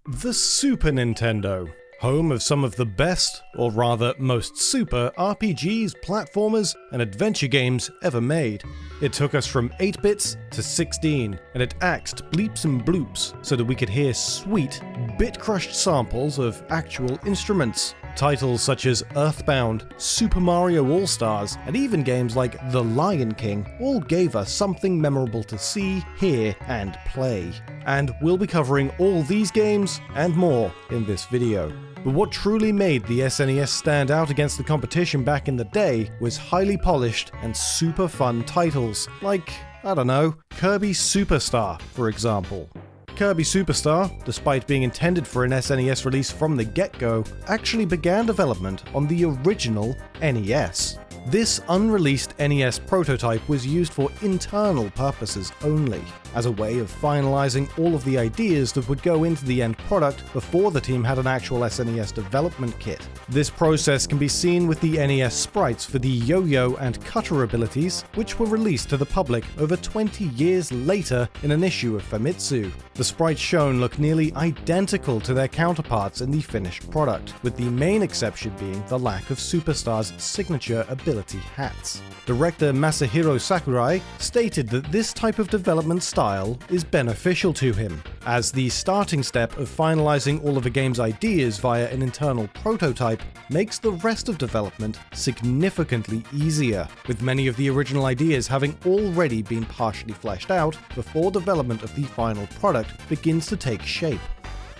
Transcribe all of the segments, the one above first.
The Super Nintendo, home of some of the best, or rather most super, RPGs, platformers, and adventure games ever made. It took us from 8 bits to 16, and it axed bleeps and bloops so that we could hear sweet, bit-crushed samples of actual instruments. Titles such as Earthbound, Super Mario All-Stars, and even games like The Lion King all gave us something memorable to see, hear, and play. And we'll be covering all these games and more in this video. But what truly made the SNES stand out against the competition back in the day was highly polished and super fun titles, like, I don't know, Kirby Superstar, for example. Kirby Superstar, despite being intended for an SNES release from the get-go, actually began development on the original NES. This unreleased NES prototype was used for internal purposes only, as a way of finalizing all of the ideas that would go into the end product before the team had an actual SNES development kit. This process can be seen with the NES sprites for the yo-yo and cutter abilities, which were released to the public over 20 years later in an issue of Famitsu. The sprites shown look nearly identical to their counterparts in the finished product, with the main exception being the lack of Superstar's signature ability hats. Director Masahiro Sakurai stated that this type of development style is beneficial to him, as the starting step of finalizing all of a game's ideas via an internal prototype makes the rest of development significantly easier, with many of the original ideas having already been partially fleshed out before development of the final product begins to take shape.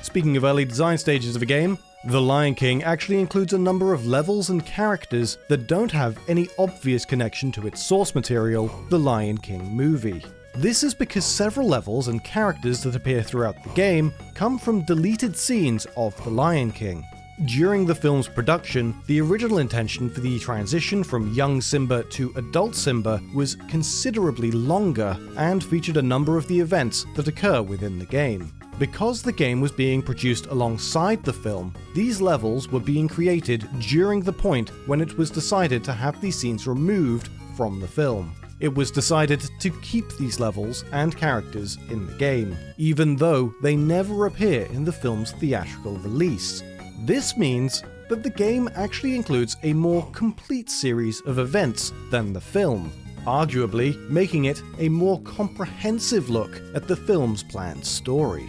Speaking of early design stages of a game, The Lion King actually includes a number of levels and characters that don't have any obvious connection to its source material, The Lion King movie. This is because several levels and characters that appear throughout the game come from deleted scenes of The Lion King. During the film's production, the original intention for the transition from young Simba to adult Simba was considerably longer and featured a number of the events that occur within the game. Because the game was being produced alongside the film, these levels were being created during the point when it was decided to have these scenes removed from the film. It was decided to keep these levels and characters in the game, even though they never appear in the film's theatrical release. This means that the game actually includes a more complete series of events than the film, arguably making it a more comprehensive look at the film's planned story.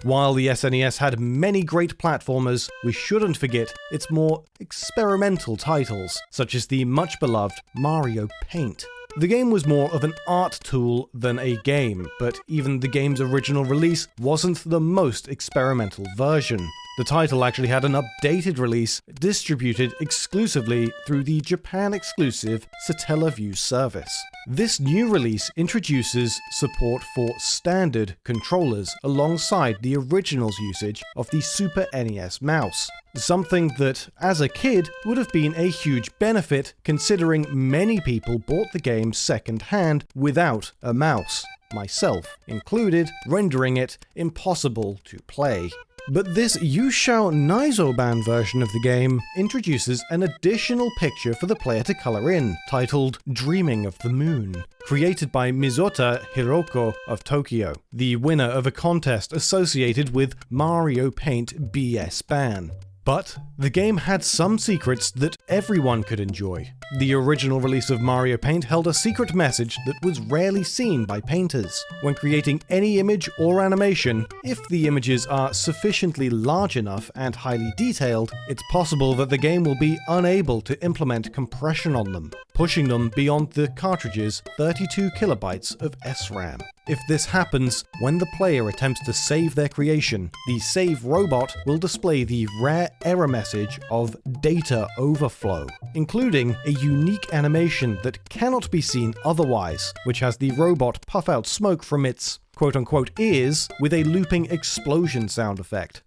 While the SNES had many great platformers, we shouldn't forget its more experimental titles, such as the much-beloved Mario Paint. The game was more of an art tool than a game, but even the game's original release wasn't the most experimental version. The title actually had an updated release distributed exclusively through the Japan-exclusive Satellaview service. This new release introduces support for standard controllers alongside the original's usage of the Super NES mouse. Something that, as a kid, would have been a huge benefit considering many people bought the game second-hand without a mouse, myself included, rendering it impossible to play. But this Yushao Naizoban version of the game introduces an additional picture for the player to color in, titled Dreaming of the Moon, created by Mizota Hiroko of Tokyo, the winner of a contest associated with Mario Paint BS Ban. But the game had some secrets that everyone could enjoy. The original release of Mario Paint held a secret message that was rarely seen by painters. When creating any image or animation, if the images are sufficiently large enough and highly detailed, it's possible that the game will be unable to implement compression on them, pushing them beyond the cartridge's 32 kilobytes of SRAM. If this happens, when the player attempts to save their creation, the save robot will display the rare error message of data overflow, including a unique animation that cannot be seen otherwise, which has the robot puff out smoke from its quote-unquote ears with a looping explosion sound effect.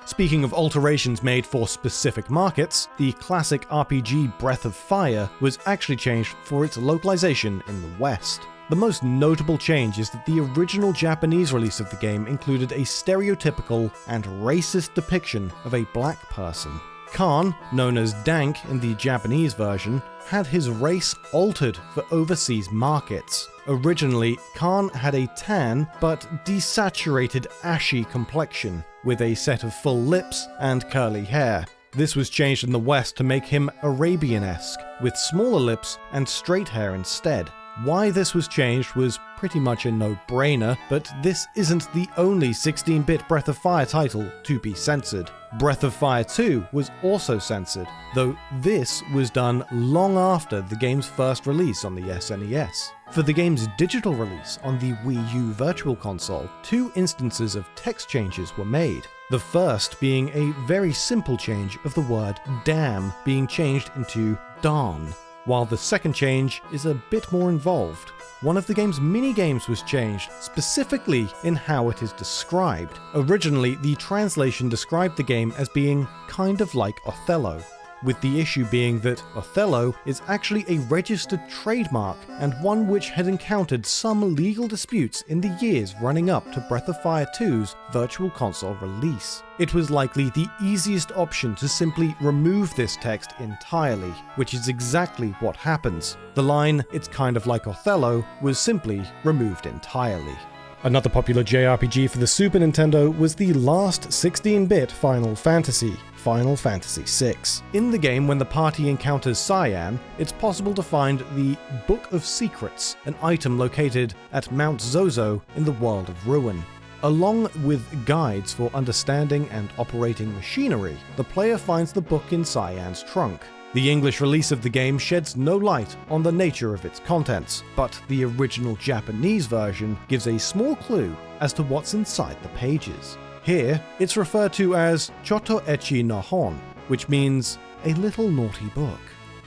Speaking of alterations made for specific markets, the classic RPG Breath of Fire was actually changed for its localization in the West. The most notable change is that the original Japanese release of the game included a stereotypical and racist depiction of a black person. Khan, known as Dank in the Japanese version, had his race altered for overseas markets. Originally, Khan had a tan but desaturated ashy complexion, with a set of full lips and curly hair. This was changed in the West to make him Arabian-esque, with smaller lips and straight hair instead. Why this was changed was pretty much a no-brainer, but this isn't the only 16-bit Breath of Fire title to be censored. Breath of Fire 2 was also censored, though this was done long after the game's first release on the SNES. For the game's digital release on the Wii U Virtual Console, 2 instances of text changes were made. The first being a very simple change of the word damn being changed into darn, while the second change is a bit more involved. One of the game's mini-games was changed, specifically in how it is described. Originally, the translation described the game as being kind of like Othello, with the issue being that Othello is actually a registered trademark and one which had encountered some legal disputes in the years running up to Breath of Fire 2's Virtual Console release. It was likely the easiest option to simply remove this text entirely, which is exactly what happens. The line, "It's kind of like Othello," was simply removed entirely. Another popular JRPG for the Super Nintendo was the last 16-bit Final Fantasy VI. In the game, when the party encounters Cyan, it's possible to find the Book of Secrets, an item located at Mount Zozo in the World of Ruin. Along with guides for understanding and operating machinery, the player finds the book in Cyan's trunk. The English release of the game sheds no light on the nature of its contents, but the original Japanese version gives a small clue as to what's inside the pages. Here, it's referred to as Choto Echi no Hon, which means a little naughty book.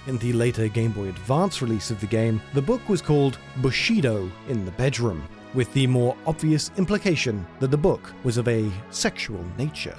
In the later Game Boy Advance release of the game, the book was called Bushido in the Bedroom, with the more obvious implication that the book was of a sexual nature.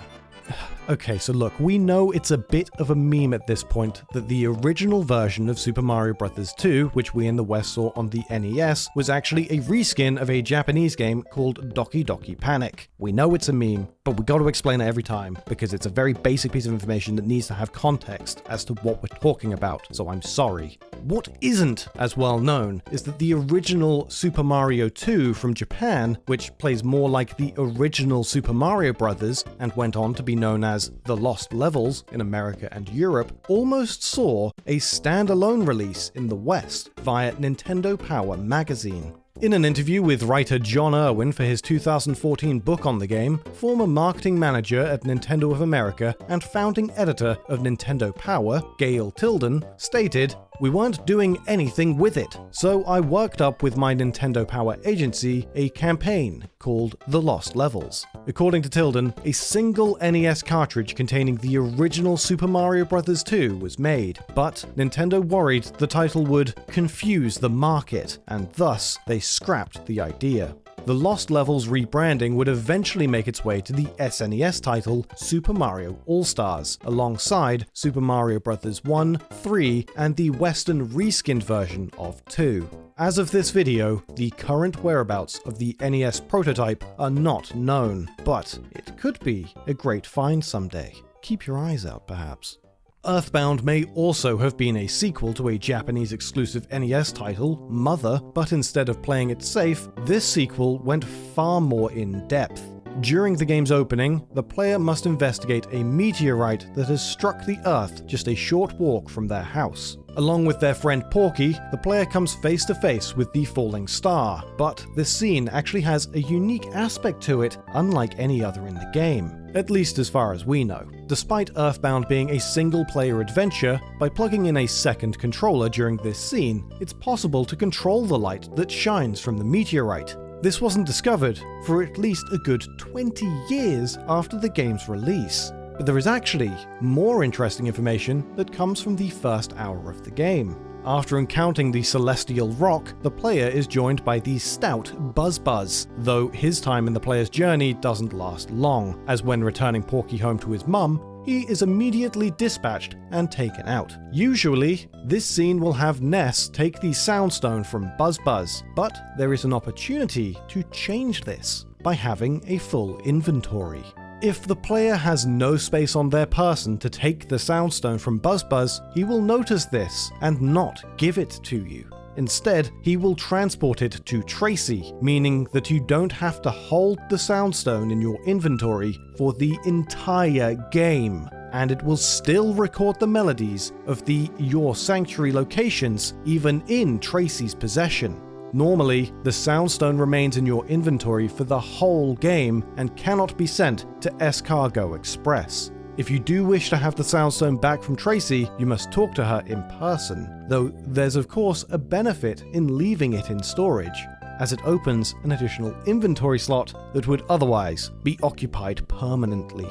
Okay, so look, we know it's a bit of a meme at this point that the original version of Super Mario Bros. 2, which we in the West saw on the NES, was actually a reskin of a Japanese game called Doki Doki Panic. We know it's a meme, but we gotta explain it every time, because it's a very basic piece of information that needs to have context as to what we're talking about, so I'm sorry. What isn't as well known is that the original Super Mario 2 from Japan, which plays more like the original Super Mario Bros. And went on to be known as The Lost Levels in America and Europe, almost saw a standalone release in the West via Nintendo Power magazine. In an interview with writer John Irwin for his 2014 book on the game, former marketing manager at Nintendo of America and founding editor of Nintendo Power, Gail Tilden, stated, "We weren't doing anything with it, so I worked up with my Nintendo Power agency a campaign called The Lost Levels." According to Tilden, a single NES cartridge containing the original Super Mario Bros. 2 was made, but Nintendo worried the title would confuse the market, and thus they scrapped the idea. The Lost Levels rebranding would eventually make its way to the SNES title Super Mario All-Stars, alongside Super Mario Bros. 1, 3, and the Western reskinned version of 2. As of this video, the current whereabouts of the NES prototype are not known, but it could be a great find someday. Keep your eyes out, perhaps. Earthbound may also have been a sequel to a Japanese exclusive NES title, Mother, but instead of playing it safe, this sequel went far more in depth. During the game's opening, the player must investigate a meteorite that has struck the Earth just a short walk from their house. Along with their friend Porky, the player comes face to face with the falling star, but this scene actually has a unique aspect to it, unlike any other in the game. At least as far as we know. Despite Earthbound being a single-player adventure, by plugging in a second controller during this scene, it's possible to control the light that shines from the meteorite. This wasn't discovered for at least a good 20 years after the game's release. But there is actually more interesting information that comes from the first hour of the game. After encountering the Celestial Rock, the player is joined by the stout Buzz Buzz, though his time in the player's journey doesn't last long, as when returning Porky home to his mum, he is immediately dispatched and taken out. Usually, this scene will have Ness take the Sound Stone from Buzz Buzz, but there is an opportunity to change this by having a full inventory. If the player has no space on their person to take the Sound Stone from Buzz, he will notice this and not give it to you. Instead, he will transport it to Tracy, meaning that you don't have to hold the Sound Stone in your inventory for the entire game, and it will still record the melodies of the Your Sanctuary locations even in Tracy's possession. Normally, the Sound Stone remains in your inventory for the whole game and cannot be sent to Escargo Express. If you do wish to have the Sound Stone back from Tracy, you must talk to her in person, though there's of course a benefit in leaving it in storage, as it opens an additional inventory slot that would otherwise be occupied permanently.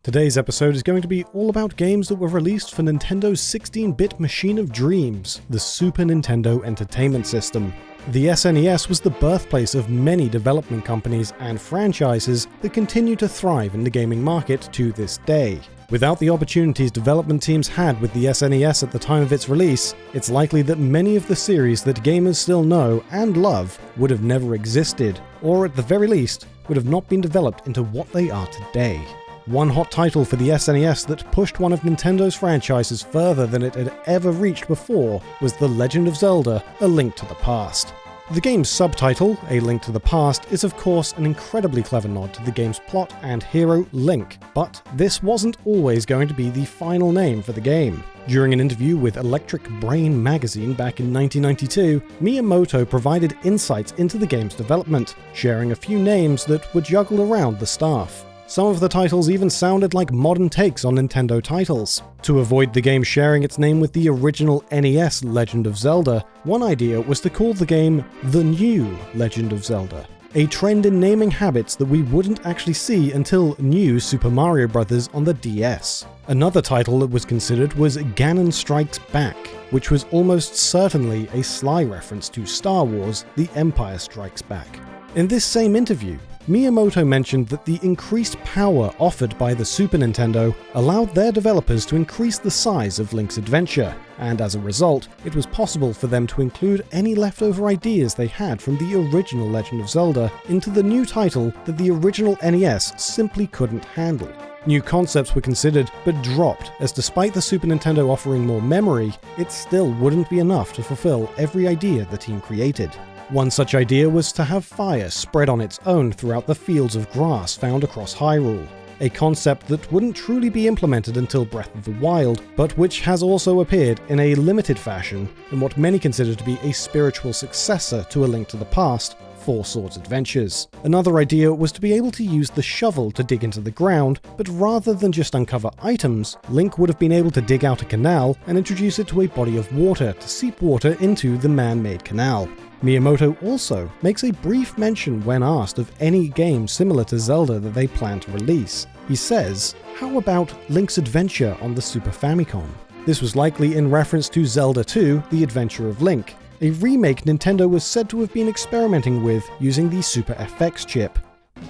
Today's episode is going to be all about games that were released for Nintendo's 16-bit machine of dreams, the Super Nintendo Entertainment System. The SNES was the birthplace of many development companies and franchises that continue to thrive in the gaming market to this day. Without the opportunities development teams had with the SNES at the time of its release, it's likely that many of the series that gamers still know and love would have never existed, or at the very least, would have not been developed into what they are today. One hot title for the SNES that pushed one of Nintendo's franchises further than it had ever reached before was The Legend of Zelda: A Link to the Past. The game's subtitle, A Link to the Past, is of course an incredibly clever nod to the game's plot and hero, Link, but this wasn't always going to be the final name for the game. During an interview with Electric Brain magazine back in 1992, Miyamoto provided insights into the game's development, sharing a few names that were juggled around the staff. Some of the titles even sounded like modern takes on Nintendo titles. To avoid the game sharing its name with the original NES Legend of Zelda, one idea was to call the game The New Legend of Zelda, a trend in naming habits that we wouldn't actually see until New Super Mario Bros. On the DS. Another title that was considered was Ganon Strikes Back, which was almost certainly a sly reference to Star Wars: The Empire Strikes Back. In this same interview, Miyamoto mentioned that the increased power offered by the Super Nintendo allowed their developers to increase the size of Link's adventure, and as a result, it was possible for them to include any leftover ideas they had from the original Legend of Zelda into the new title that the original NES simply couldn't handle. New concepts were considered, but dropped, as despite the Super Nintendo offering more memory, it still wouldn't be enough to fulfill every idea the team created. One such idea was to have fire spread on its own throughout the fields of grass found across Hyrule, a concept that wouldn't truly be implemented until Breath of the Wild, but which has also appeared in a limited fashion in what many consider to be a spiritual successor to A Link to the Past, Four Swords Adventures. Another idea was to be able to use the shovel to dig into the ground, but rather than just uncover items, Link would have been able to dig out a canal and introduce it to a body of water to seep water into the man-made canal. Miyamoto also makes a brief mention when asked of any game similar to Zelda that they plan to release. He says, "How about Link's Adventure on the Super Famicom?" This was likely in reference to Zelda 2: The Adventure of Link, a remake Nintendo was said to have been experimenting with using the Super FX chip.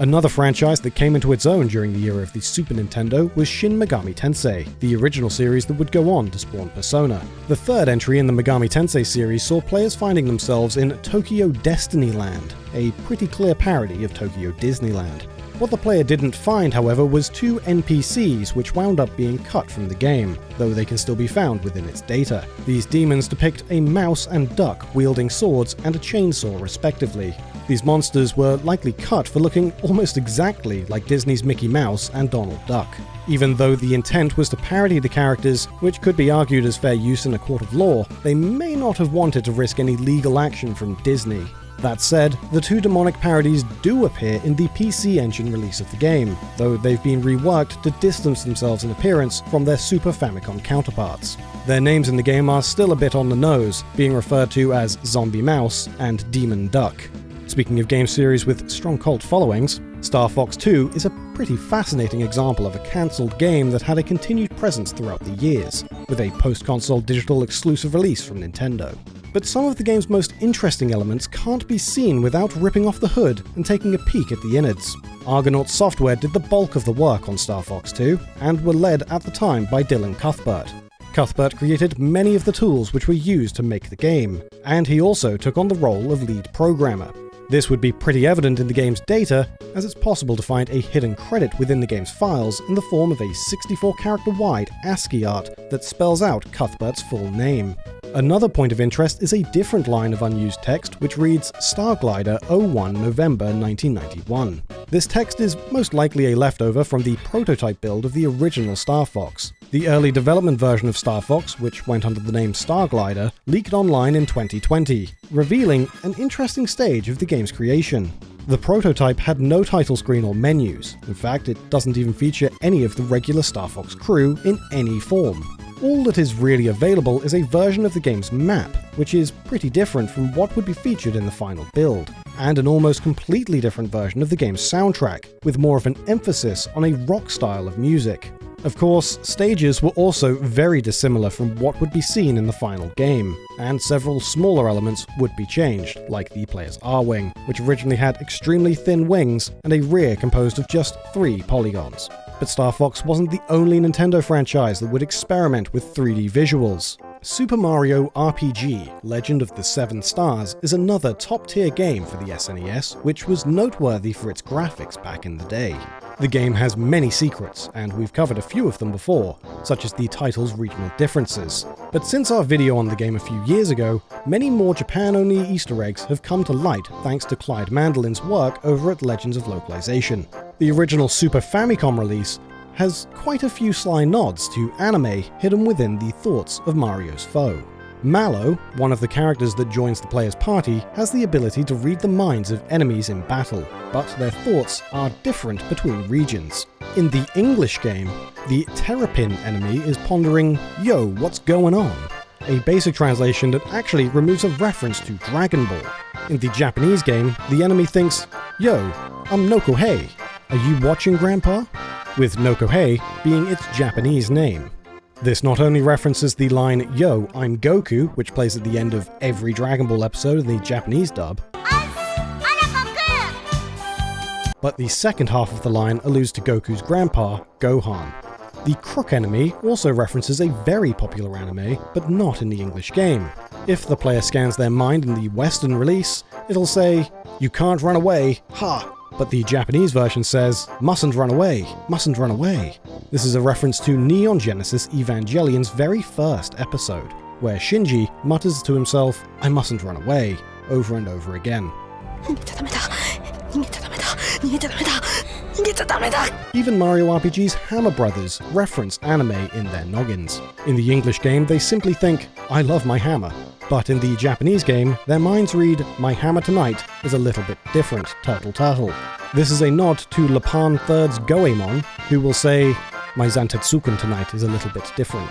Another franchise that came into its own during the era of the Super Nintendo was Shin Megami Tensei, the original series that would go on to spawn Persona. The third entry in the Megami Tensei series saw players finding themselves in Tokyo Destinyland, a pretty clear parody of Tokyo Disneyland. What the player didn't find, however, was two NPCs which wound up being cut from the game, though they can still be found within its data. These demons depict a mouse and duck wielding swords and a chainsaw respectively. These monsters were likely cut for looking almost exactly like Disney's Mickey Mouse and Donald Duck. Even though the intent was to parody the characters, which could be argued as fair use in a court of law, they may not have wanted to risk any legal action from Disney. That said, the two demonic parodies do appear in the PC Engine release of the game, though they've been reworked to distance themselves in appearance from their Super Famicom counterparts. Their names in the game are still a bit on the nose, being referred to as Zombie Mouse and Demon Duck. Speaking of game series with strong cult followings, Star Fox 2 is a pretty fascinating example of a cancelled game that had a continued presence throughout the years, with a post-console digital exclusive release from Nintendo. But some of the game's most interesting elements can't be seen without ripping off the hood and taking a peek at the innards. Argonaut Software did the bulk of the work on Star Fox 2, and were led at the time by Dylan Cuthbert. Cuthbert created many of the tools which were used to make the game, and he also took on the role of lead programmer. This would be pretty evident in the game's data, as it's possible to find a hidden credit within the game's files in the form of a 64-character wide ASCII art that spells out Cuthbert's full name. Another point of interest is a different line of unused text which reads Starglider 01 November 1991. This text is most likely a leftover from the prototype build of the original Star Fox. The early development version of Star Fox, which went under the name Starglider, leaked online in 2020, revealing an interesting stage of the game's creation. The prototype had no title screen or menus. In fact, it doesn't even feature any of the regular Star Fox crew in any form. All that is really available is a version of the game's map, which is pretty different from what would be featured in the final build, and an almost completely different version of the game's soundtrack, with more of an emphasis on a rock style of music. Of course, stages were also very dissimilar from what would be seen in the final game, and several smaller elements would be changed, like the player's R-Wing, which originally had extremely thin wings and a rear composed of just 3 polygons. But Star Fox wasn't the only Nintendo franchise that would experiment with 3D visuals. Super Mario RPG Legend of the Seven Stars is another top-tier game for the SNES, which was noteworthy for its graphics back in the day. The game has many secrets, and we've covered a few of them before, such as the title's regional differences. But since our video on the game a few years ago, many more Japan-only Easter eggs have come to light thanks to Clyde Mandelin's work over at Legends of Localization. The original Super Famicom release has quite a few sly nods to anime hidden within the thoughts of Mario's foe. Mallow, one of the characters that joins the player's party, has the ability to read the minds of enemies in battle, but their thoughts are different between regions. In the English game, the Terrapin enemy is pondering, "Yo, what's going on?" A basic translation that actually removes a reference to Dragon Ball. In the Japanese game, the enemy thinks, "Yo, I'm Nokohei. Are you watching, Grandpa?" With Nokohei being its Japanese name. This not only references the line, "Yo, I'm Goku," which plays at the end of every Dragon Ball episode in the Japanese dub, but the second half of the line alludes to Goku's grandpa, Gohan. The Crook enemy also references a very popular anime, but not in the English game. If the player scans their mind in the Western release, it'll say, "You can't run away, ha!" But the Japanese version says, "Mustn't run away, mustn't run away." This is a reference to Neon Genesis Evangelion's very first episode, where Shinji mutters to himself, "I mustn't run away," over and over again. Even Mario RPG's Hammer Brothers reference anime in their noggins. In the English game, they simply think, "I love my hammer." But in the Japanese game, their minds read, "My hammer tonight is a little bit different, turtle turtle." This is a nod to Lapan III's Goemon, who will say, "My Zantetsuken tonight is a little bit different."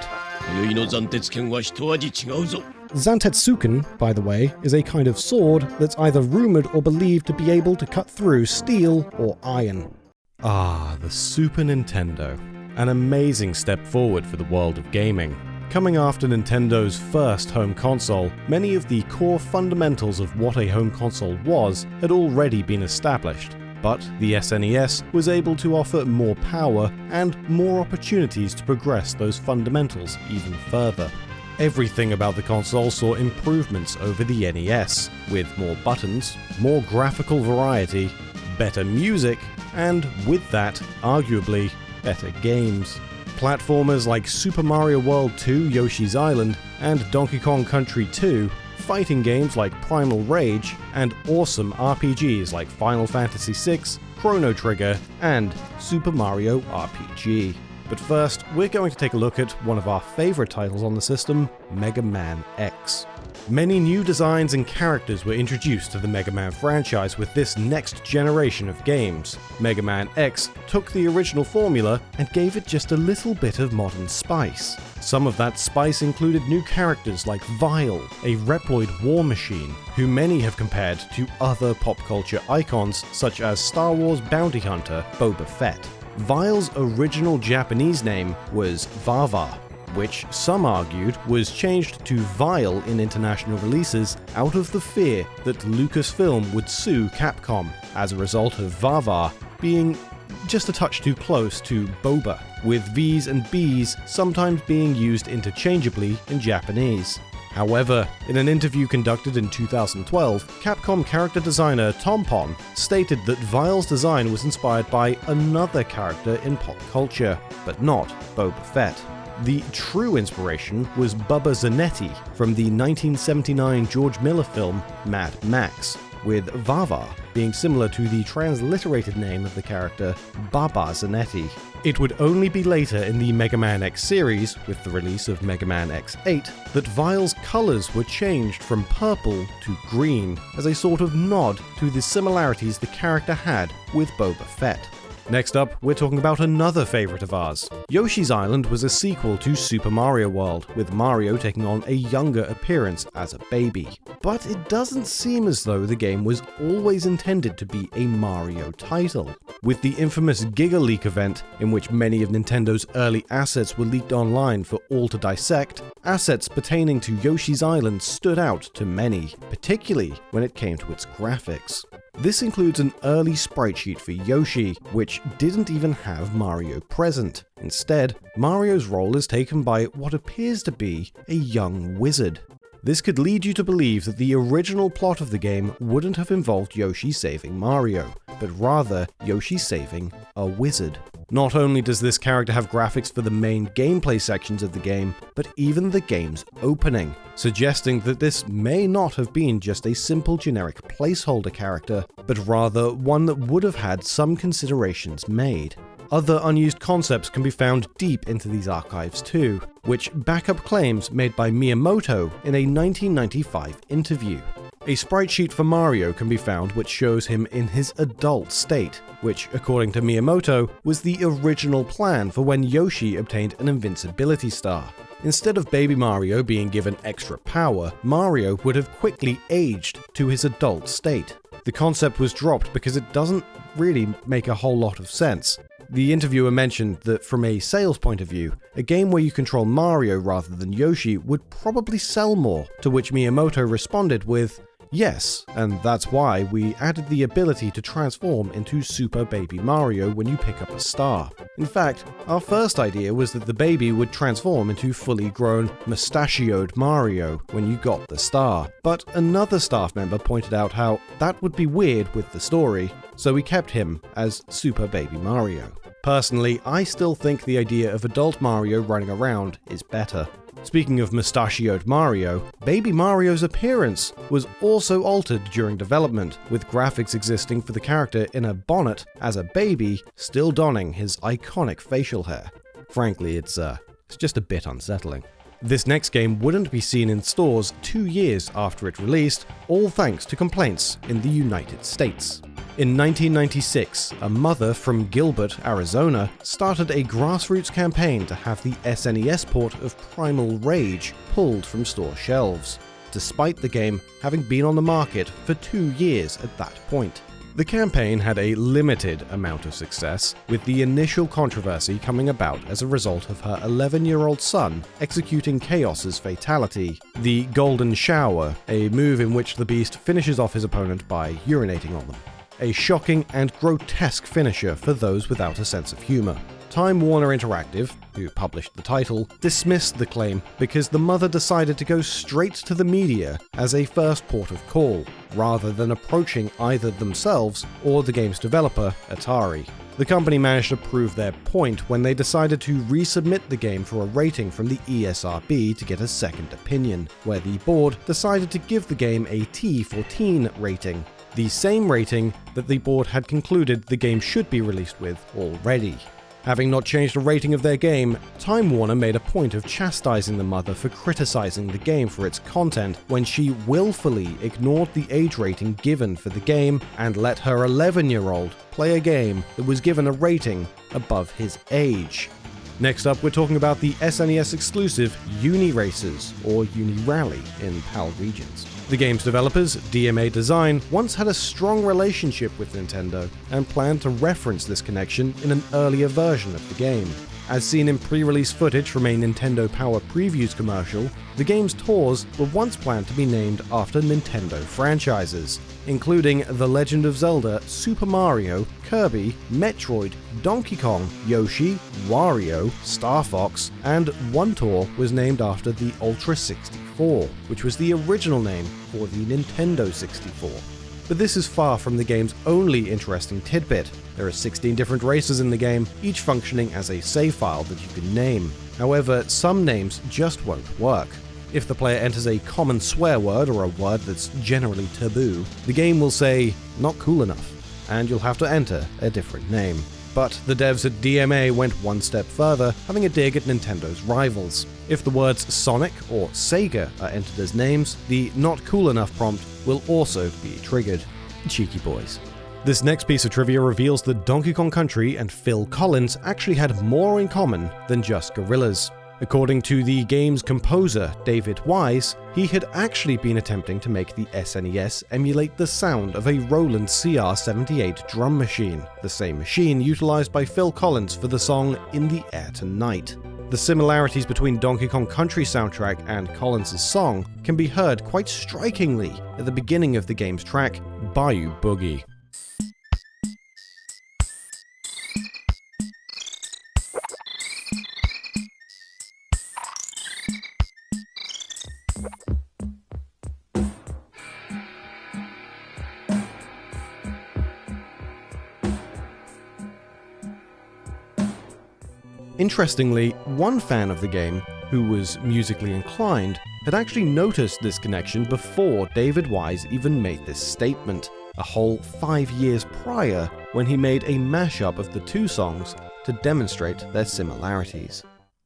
Zantetsuken, by the way, is a kind of sword that's either rumoured or believed to be able to cut through steel or iron. Ah, the Super Nintendo. An amazing step forward for the world of gaming. Coming after Nintendo's first home console, many of the core fundamentals of what a home console was had already been established, but the SNES was able to offer more power and more opportunities to progress those fundamentals even further. Everything about the console saw improvements over the NES, with more buttons, more graphical variety, better music, and with that, arguably, better games. Platformers like Super Mario World 2 Yoshi's Island and Donkey Kong Country 2, fighting games like Primal Rage, and awesome RPGs like Final Fantasy VI, Chrono Trigger, and Super Mario RPG. But first, we're going to take a look at one of our favourite titles on the system, Mega Man X. Many new designs and characters were introduced to the Mega Man franchise with this next generation of games. Mega Man X took the original formula and gave it just a little bit of modern spice. Some of that spice included new characters like Vile, a Reploid war machine, who many have compared to other pop culture icons such as Star Wars bounty hunter Boba Fett. Vile's original Japanese name was Vava, which some argued was changed to Vile in international releases out of the fear that Lucasfilm would sue Capcom as a result of Vava being just a touch too close to Boba, with V's and B's sometimes being used interchangeably in Japanese. However, in an interview conducted in 2012, Capcom character designer Tom Pon stated that Vile's design was inspired by another character in pop culture, but not Boba Fett. The true inspiration was Bubba Zanetti from the 1979 George Miller film Mad Max, with Vava being similar to the transliterated name of the character Baba Zanetti. It would only be later in the Mega Man X series, with the release of Mega Man X8, that Vile's colours were changed from purple to green as a sort of nod to the similarities the character had with Boba Fett. Next up, we're talking about another favourite of ours. Yoshi's Island was a sequel to Super Mario World, with Mario taking on a younger appearance as a baby. But it doesn't seem as though the game was always intended to be a Mario title. With the infamous Giga Leak event, in which many of Nintendo's early assets were leaked online for all to dissect, assets pertaining to Yoshi's Island stood out to many, particularly when it came to its graphics. This includes an early sprite sheet for Yoshi, which didn't even have Mario present. Instead, Mario's role is taken by what appears to be a young wizard. This could lead you to believe that the original plot of the game wouldn't have involved Yoshi saving Mario, but rather Yoshi saving a wizard. Not only does this character have graphics for the main gameplay sections of the game, but even the game's opening, suggesting that this may not have been just a simple generic placeholder character, but rather one that would have had some considerations made. Other unused concepts can be found deep into these archives too, which back up claims made by Miyamoto in a 1995 interview. A sprite sheet for Mario can be found which shows him in his adult state, which, according to Miyamoto, was the original plan for when Yoshi obtained an invincibility star. Instead of baby Mario being given extra power, Mario would have quickly aged to his adult state. The concept was dropped because it doesn't really make a whole lot of sense. The interviewer mentioned that from a sales point of view, a game where you control Mario rather than Yoshi would probably sell more, to which Miyamoto responded with, "Yes, and that's why we added the ability to transform into Super Baby Mario when you pick up a star. In fact, our first idea was that the baby would transform into fully grown, mustachioed Mario when you got the star. But another staff member pointed out how that would be weird with the story, so we kept him as Super Baby Mario. Personally, I still think the idea of adult Mario running around is better." Speaking of mustachioed Mario, Baby Mario's appearance was also altered during development, with graphics existing for the character in a bonnet as a baby, still donning his iconic facial hair. Frankly, it's just a bit unsettling. This next game wouldn't be seen in stores 2 years after it released, all thanks to complaints in the United States. In 1996, a mother from Gilbert, Arizona, started a grassroots campaign to have the SNES port of Primal Rage pulled from store shelves, despite the game having been on the market for 2 years at that point. The campaign had a limited amount of success, with the initial controversy coming about as a result of her 11-year-old son executing Chaos's fatality, the Golden Shower, a move in which the beast finishes off his opponent by urinating on them. A shocking and grotesque finisher for those without a sense of humor. Time Warner Interactive, who published the title, dismissed the claim because the mother decided to go straight to the media as a first port of call, rather than approaching either themselves or the game's developer, Atari. The company managed to prove their point when they decided to resubmit the game for a rating from the ESRB to get a second opinion, where the board decided to give the game a T14 rating, the same rating that the board had concluded the game should be released with already. Having not changed the rating of their game, Time Warner made a point of chastising the mother for criticizing the game for its content when she willfully ignored the age rating given for the game and let her 11-year-old play a game that was given a rating above his age. Next up, we're talking about the SNES exclusive Uni Racers, or Uni Rally in PAL regions. The game's developers, DMA Design, once had a strong relationship with Nintendo and planned to reference this connection in an earlier version of the game. As seen in pre-release footage from a Nintendo Power Previews commercial, the game's tours were once planned to be named after Nintendo franchises, including The Legend of Zelda, Super Mario, Kirby, Metroid, Donkey Kong, Yoshi, Wario, Star Fox, and one tour was named after the Ultra 64. 64, which was the original name for the Nintendo 64. But this is far from the game's only interesting tidbit. There are 16 different races in the game, each functioning as a save file that you can name. However, some names just won't work. If the player enters a common swear word or a word that's generally taboo, the game will say, "not cool enough," and you'll have to enter a different name. But the devs at DMA went one step further, having a dig at Nintendo's rivals. If the words Sonic or Sega are entered as names, the "not cool enough" prompt will also be triggered. Cheeky boys. This next piece of trivia reveals that Donkey Kong Country and Phil Collins actually had more in common than just gorillas. According to the game's composer, David Wise, he had actually been attempting to make the SNES emulate the sound of a Roland CR-78 drum machine, the same machine utilized by Phil Collins for the song In the Air Tonight. The similarities between Donkey Kong Country soundtrack and Collins' song can be heard quite strikingly at the beginning of the game's track, Bayou Boogie. Interestingly, one fan of the game, who was musically inclined, had actually noticed this connection before David Wise even made this statement, a whole 5 years prior, when he made a mashup of the two songs to demonstrate their similarities.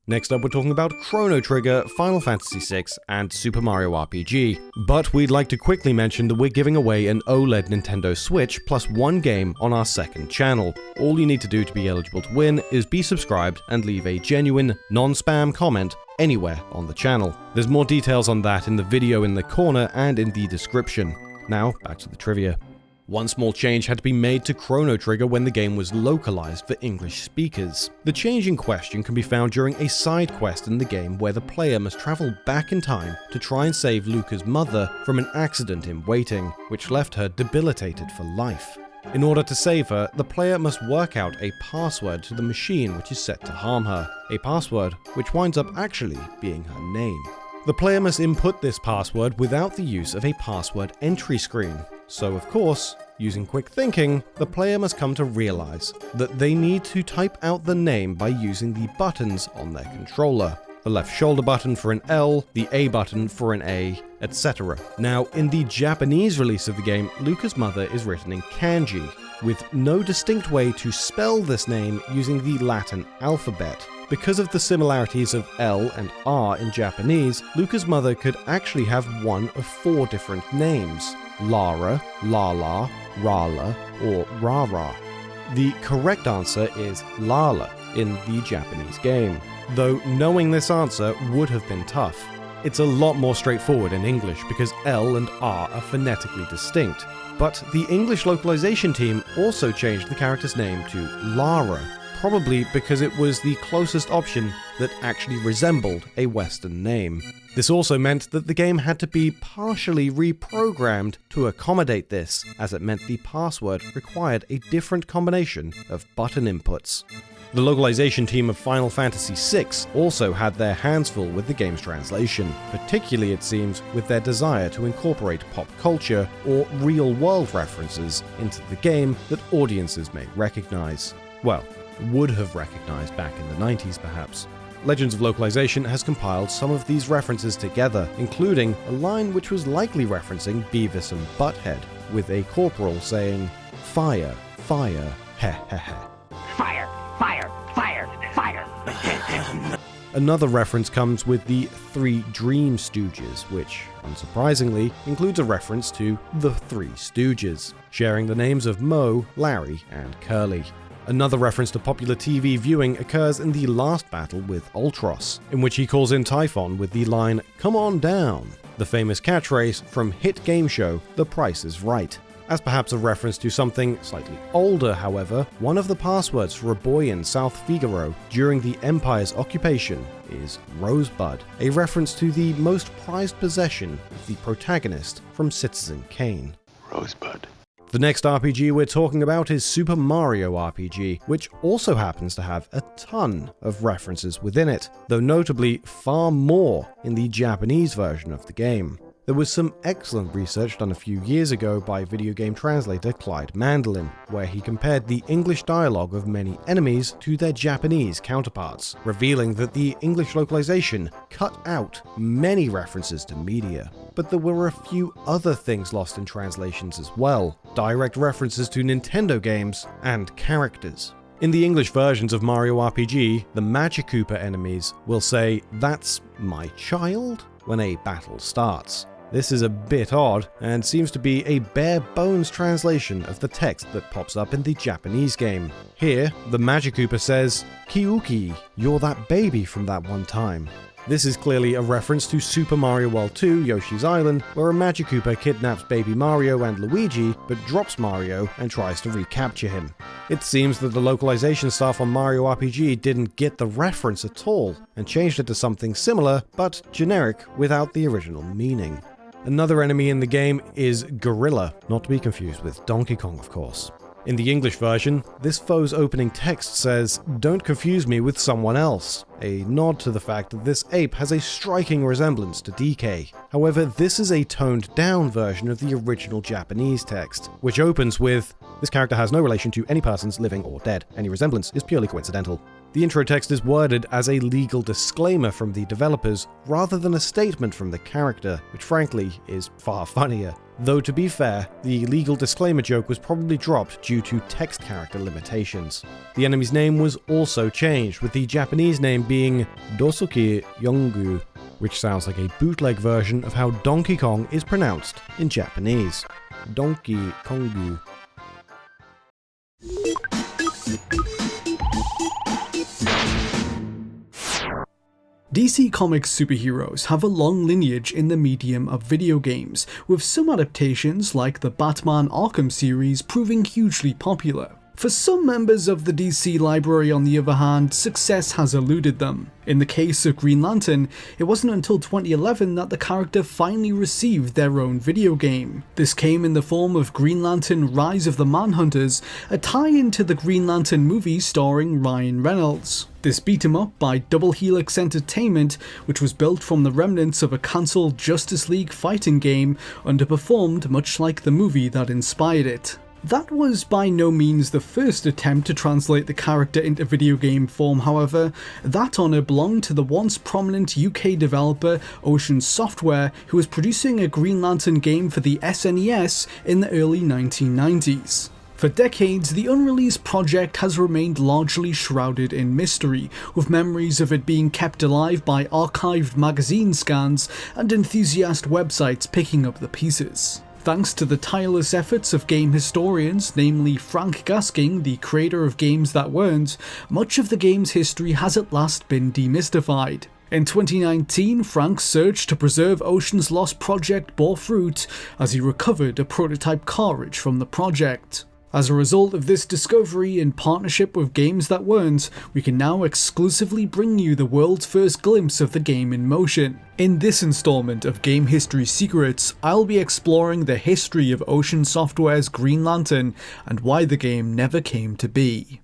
Next up, we're talking about Chrono Trigger, Final Fantasy VI, and Super Mario RPG. But we'd like to quickly mention that we're giving away an OLED Nintendo Switch plus one game on our second channel. All you need to do to be eligible to win is be subscribed and leave a genuine, non-spam comment anywhere on the channel. There's more details on that in the video in the corner and in the description. Now, back to the trivia. One small change had to be made to Chrono Trigger when the game was localized for English speakers. The change in question can be found during a side quest in the game where the player must travel back in time to try and save Luca's mother from an accident in waiting, which left her debilitated for life. In order to save her, the player must work out a password to the machine which is set to harm her, a password which winds up actually being her name. The player must input this password without the use of a password entry screen. So of course, using quick thinking, the player must come to realize that they need to type out the name by using the buttons on their controller. The left shoulder button for an L, the A button for an A, etc. Now, in the Japanese release of the game, Luca's mother is written in kanji, with no distinct way to spell this name using the Latin alphabet. Because of the similarities of L and R in Japanese, Luca's mother could actually have one of 4 different names: Lara, Lala, Rala, or Rara. The correct answer is Lala in the Japanese game, though knowing this answer would have been tough. It's a lot more straightforward in English because L and R are phonetically distinct, but the English localization team also changed the character's name to Lara, probably because it was the closest option that actually resembled a Western name. This also meant that the game had to be partially reprogrammed to accommodate this, as it meant the password required a different combination of button inputs. The localization team of Final Fantasy VI also had their hands full with the game's translation, particularly it seems with their desire to incorporate pop culture or real-world references into the game that audiences may recognize. Well, would have recognized back in the 90s perhaps. Legends of Localization has compiled some of these references together, including a line which was likely referencing Beavis and Butthead, with a corporal saying, "Fire, fire, heh heh heh." Fire, fire, fire, fire. Another reference comes with the 3 Dream Stooges, which, unsurprisingly, includes a reference to the 3 Stooges, sharing the names of Moe, Larry, and Curly. Another reference to popular TV viewing occurs in the last battle with Ultros, in which he calls in Typhon with the line, "Come on down," the famous catchphrase from hit game show The Price is Right. As perhaps a reference to something slightly older, however, one of the passwords for a boy in South Figaro during the Empire's occupation is Rosebud, a reference to the most prized possession of the protagonist from Citizen Kane. Rosebud. The next RPG we're talking about is Super Mario RPG, which also happens to have a ton of references within it, though notably far more in the Japanese version of the game. There was some excellent research done a few years ago by video game translator Clyde Mandelin, where he compared the English dialogue of many enemies to their Japanese counterparts, revealing that the English localization cut out many references to media. But there were a few other things lost in translations as well, direct references to Nintendo games and characters. In the English versions of Mario RPG, the Magic Koopa enemies will say, "That's my child," when a battle starts. This is a bit odd, and seems to be a bare-bones translation of the text that pops up in the Japanese game. Here, the Magic Koopa says, "Kyuki, you're that baby from that one time." This is clearly a reference to Super Mario World 2 Yoshi's Island, where a Magic Koopa kidnaps baby Mario and Luigi, but drops Mario and tries to recapture him. It seems that the localization staff on Mario RPG didn't get the reference at all, and changed it to something similar, but generic without the original meaning. Another enemy in the game is Gorilla, not to be confused with Donkey Kong, of course. In the English version, this foe's opening text says, "Don't confuse me with someone else," a nod to the fact that this ape has a striking resemblance to DK. However, this is a toned-down version of the original Japanese text, which opens with, "This character has no relation to any persons living or dead. Any resemblance is purely coincidental." The intro text is worded as a legal disclaimer from the developers, rather than a statement from the character, which frankly is far funnier. Though to be fair, the legal disclaimer joke was probably dropped due to text character limitations. The enemy's name was also changed, with the Japanese name being Dosuke Yongu, which sounds like a bootleg version of how Donkey Kong is pronounced in Japanese. Donkey Kongu. DC Comics superheroes have a long lineage in the medium of video games, with some adaptations like the Batman Arkham series proving hugely popular. For some members of the DC library, on the other hand, success has eluded them. In the case of Green Lantern, it wasn't until 2011 that the character finally received their own video game. This came in the form of Green Lantern Rise of the Manhunters, a tie-in to the Green Lantern movie starring Ryan Reynolds. This beat 'em up by Double Helix Entertainment, which was built from the remnants of a cancelled Justice League fighting game, underperformed much like the movie that inspired it. That was by no means the first attempt to translate the character into video game form, however. That honour belonged to the once prominent UK developer Ocean Software, who was producing a Green Lantern game for the SNES in the early 1990s. For decades, the unreleased project has remained largely shrouded in mystery, with memories of it being kept alive by archived magazine scans and enthusiast websites picking up the pieces. Thanks to the tireless efforts of game historians, namely Frank Gasking, the creator of Games That Weren't, much of the game's history has at last been demystified. In 2019, Frank's search to preserve Ocean's Lost project bore fruit as he recovered a prototype cartridge from the project. As a result of this discovery, in partnership with Games That Weren't, we can now exclusively bring you the world's first glimpse of the game in motion. In this installment of Game History Secrets, I'll be exploring the history of Ocean Software's Green Lantern and why the game never came to be.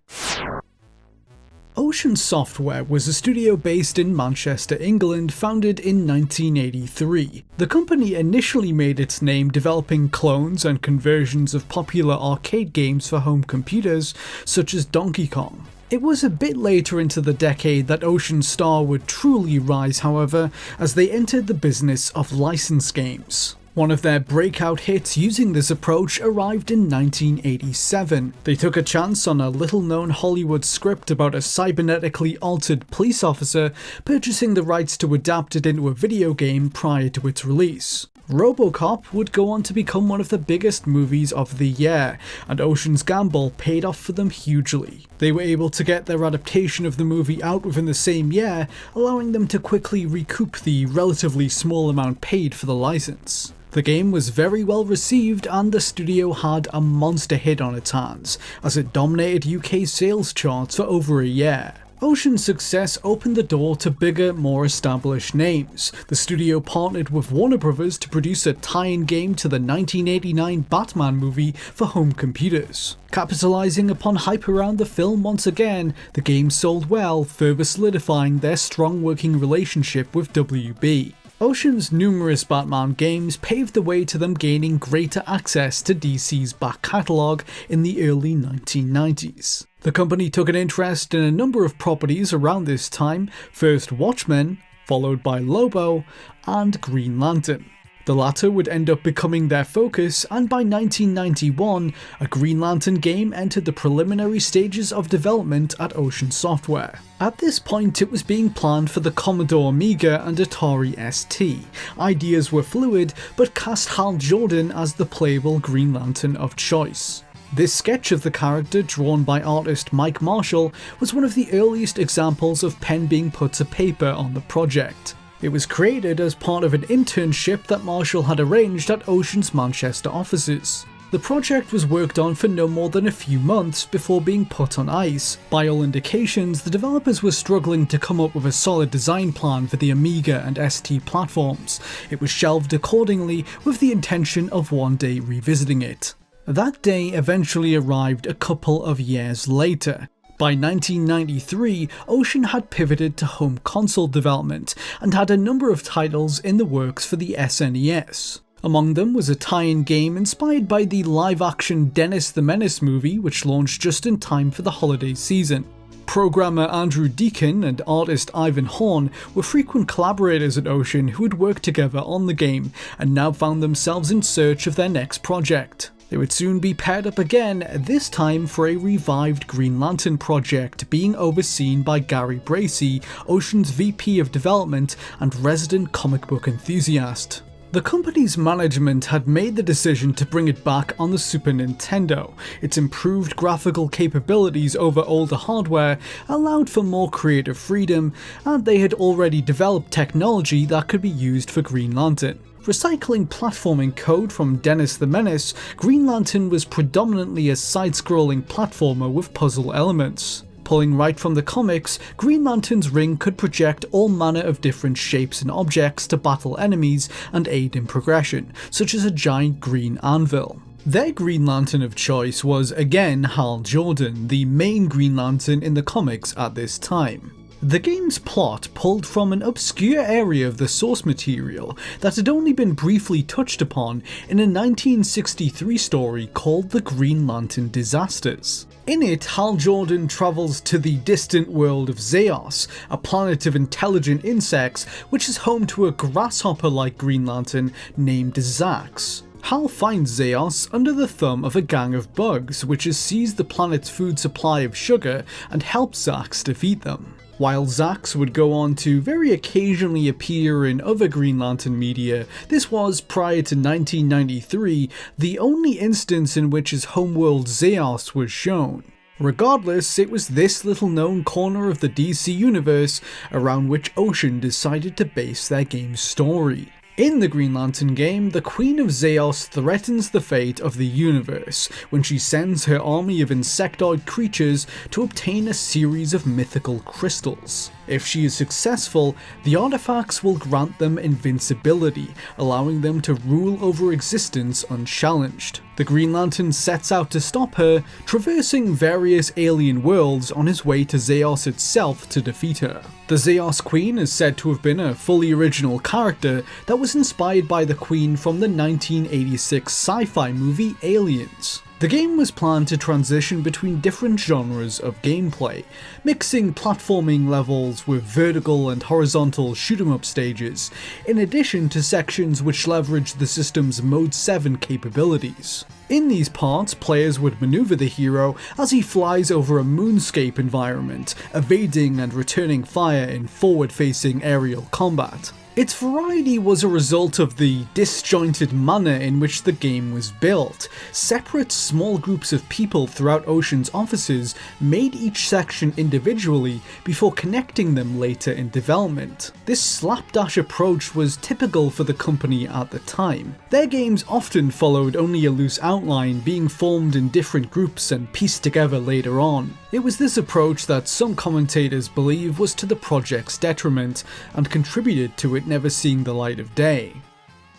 Ocean Software was a studio based in Manchester, England, founded in 1983. The company initially made its name developing clones and conversions of popular arcade games for home computers, such as Donkey Kong. It was a bit later into the decade that Ocean Star would truly rise, however, as they entered the business of license games. One of their breakout hits using this approach arrived in 1987. They took a chance on a little-known Hollywood script about a cybernetically altered police officer, purchasing the rights to adapt it into a video game prior to its release. RoboCop would go on to become one of the biggest movies of the year, and Ocean's gamble paid off for them hugely. They were able to get their adaptation of the movie out within the same year, allowing them to quickly recoup the relatively small amount paid for the license. The game was very well received, and the studio had a monster hit on its hands, as it dominated UK sales charts for over a year. Ocean's success opened the door to bigger, more established names. The studio partnered with Warner Bros. To produce a tie-in game to the 1989 Batman movie for home computers. Capitalizing upon hype around the film once again, the game sold well, further solidifying their strong working relationship with WB. Ocean's numerous Batman games paved the way to them gaining greater access to DC's back catalogue in the early 1990s. The company took an interest in a number of properties around this time, first Watchmen, followed by Lobo, and Green Lantern. The latter would end up becoming their focus, and by 1991, a Green Lantern game entered the preliminary stages of development at Ocean Software. At this point, it was being planned for the Commodore Amiga and Atari ST. Ideas were fluid, but cast Hal Jordan as the playable Green Lantern of choice. This sketch of the character, drawn by artist Mike Marshall, was one of the earliest examples of pen being put to paper on the project. It was created as part of an internship that Marshall had arranged at Ocean's Manchester offices. The project was worked on for no more than a few months before being put on ice. By all indications, the developers were struggling to come up with a solid design plan for the Amiga and ST platforms. It was shelved accordingly, with the intention of one day revisiting it. That day eventually arrived a couple of years later. By 1993, Ocean had pivoted to home console development and had a number of titles in the works for the SNES. Among them was a tie-in game inspired by the live-action Dennis the Menace movie, which launched just in time for the holiday season. Programmer Andrew Deacon and artist Ivan Horn were frequent collaborators at Ocean who had worked together on the game, and now found themselves in search of their next project. They would soon be paired up again, this time for a revived Green Lantern project being overseen by Gary Bracey, Ocean's VP of Development and resident comic book enthusiast. The company's management had made the decision to bring it back on the Super Nintendo. Its improved graphical capabilities over older hardware allowed for more creative freedom, and they had already developed technology that could be used for Green Lantern. Recycling platforming code from Dennis the Menace, Green Lantern was predominantly a side-scrolling platformer with puzzle elements. Pulling right from the comics, Green Lantern's ring could project all manner of different shapes and objects to battle enemies and aid in progression, such as a giant green anvil. Their Green Lantern of choice was again Hal Jordan, the main Green Lantern in the comics at this time. The game's plot pulled from an obscure area of the source material that had only been briefly touched upon in a 1963 story called The Green Lantern Disasters. In it, Hal Jordan travels to the distant world of Zeos, a planet of intelligent insects which is home to a grasshopper-like Green Lantern named Zax. Hal finds Zeos under the thumb of a gang of bugs which has seized the planet's food supply of sugar and helps Zax defeat them. While Zax would go on to very occasionally appear in other Green Lantern media, this was, prior to 1993, the only instance in which his homeworld Zeos was shown. Regardless, it was this little known corner of the DC universe around which Ocean decided to base their game's story. In the Green Lantern game, the Queen of Zeos threatens the fate of the universe when she sends her army of insectoid creatures to obtain a series of mythical crystals. If she is successful, the artifacts will grant them invincibility, allowing them to rule over existence unchallenged. The Green Lantern sets out to stop her, traversing various alien worlds on his way to Zeos itself to defeat her. The Zeos Queen is said to have been a fully original character that was inspired by the Queen from the 1986 sci-fi movie Aliens. The game was planned to transition between different genres of gameplay, mixing platforming levels with vertical and horizontal shoot-'em-up stages, in addition to sections which leveraged the system's Mode 7 capabilities. In these parts, players would maneuver the hero as he flies over a moonscape environment, evading and returning fire in forward-facing aerial combat. Its variety was a result of the disjointed manner in which the game was built. Separate small groups of people throughout Ocean's offices made each section individually before connecting them later in development. This slapdash approach was typical for the company at the time. Their games often followed only a loose outline, being formed in different groups and pieced together later on. It was this approach that some commentators believe was to the project's detriment and contributed to it never seeing the light of day.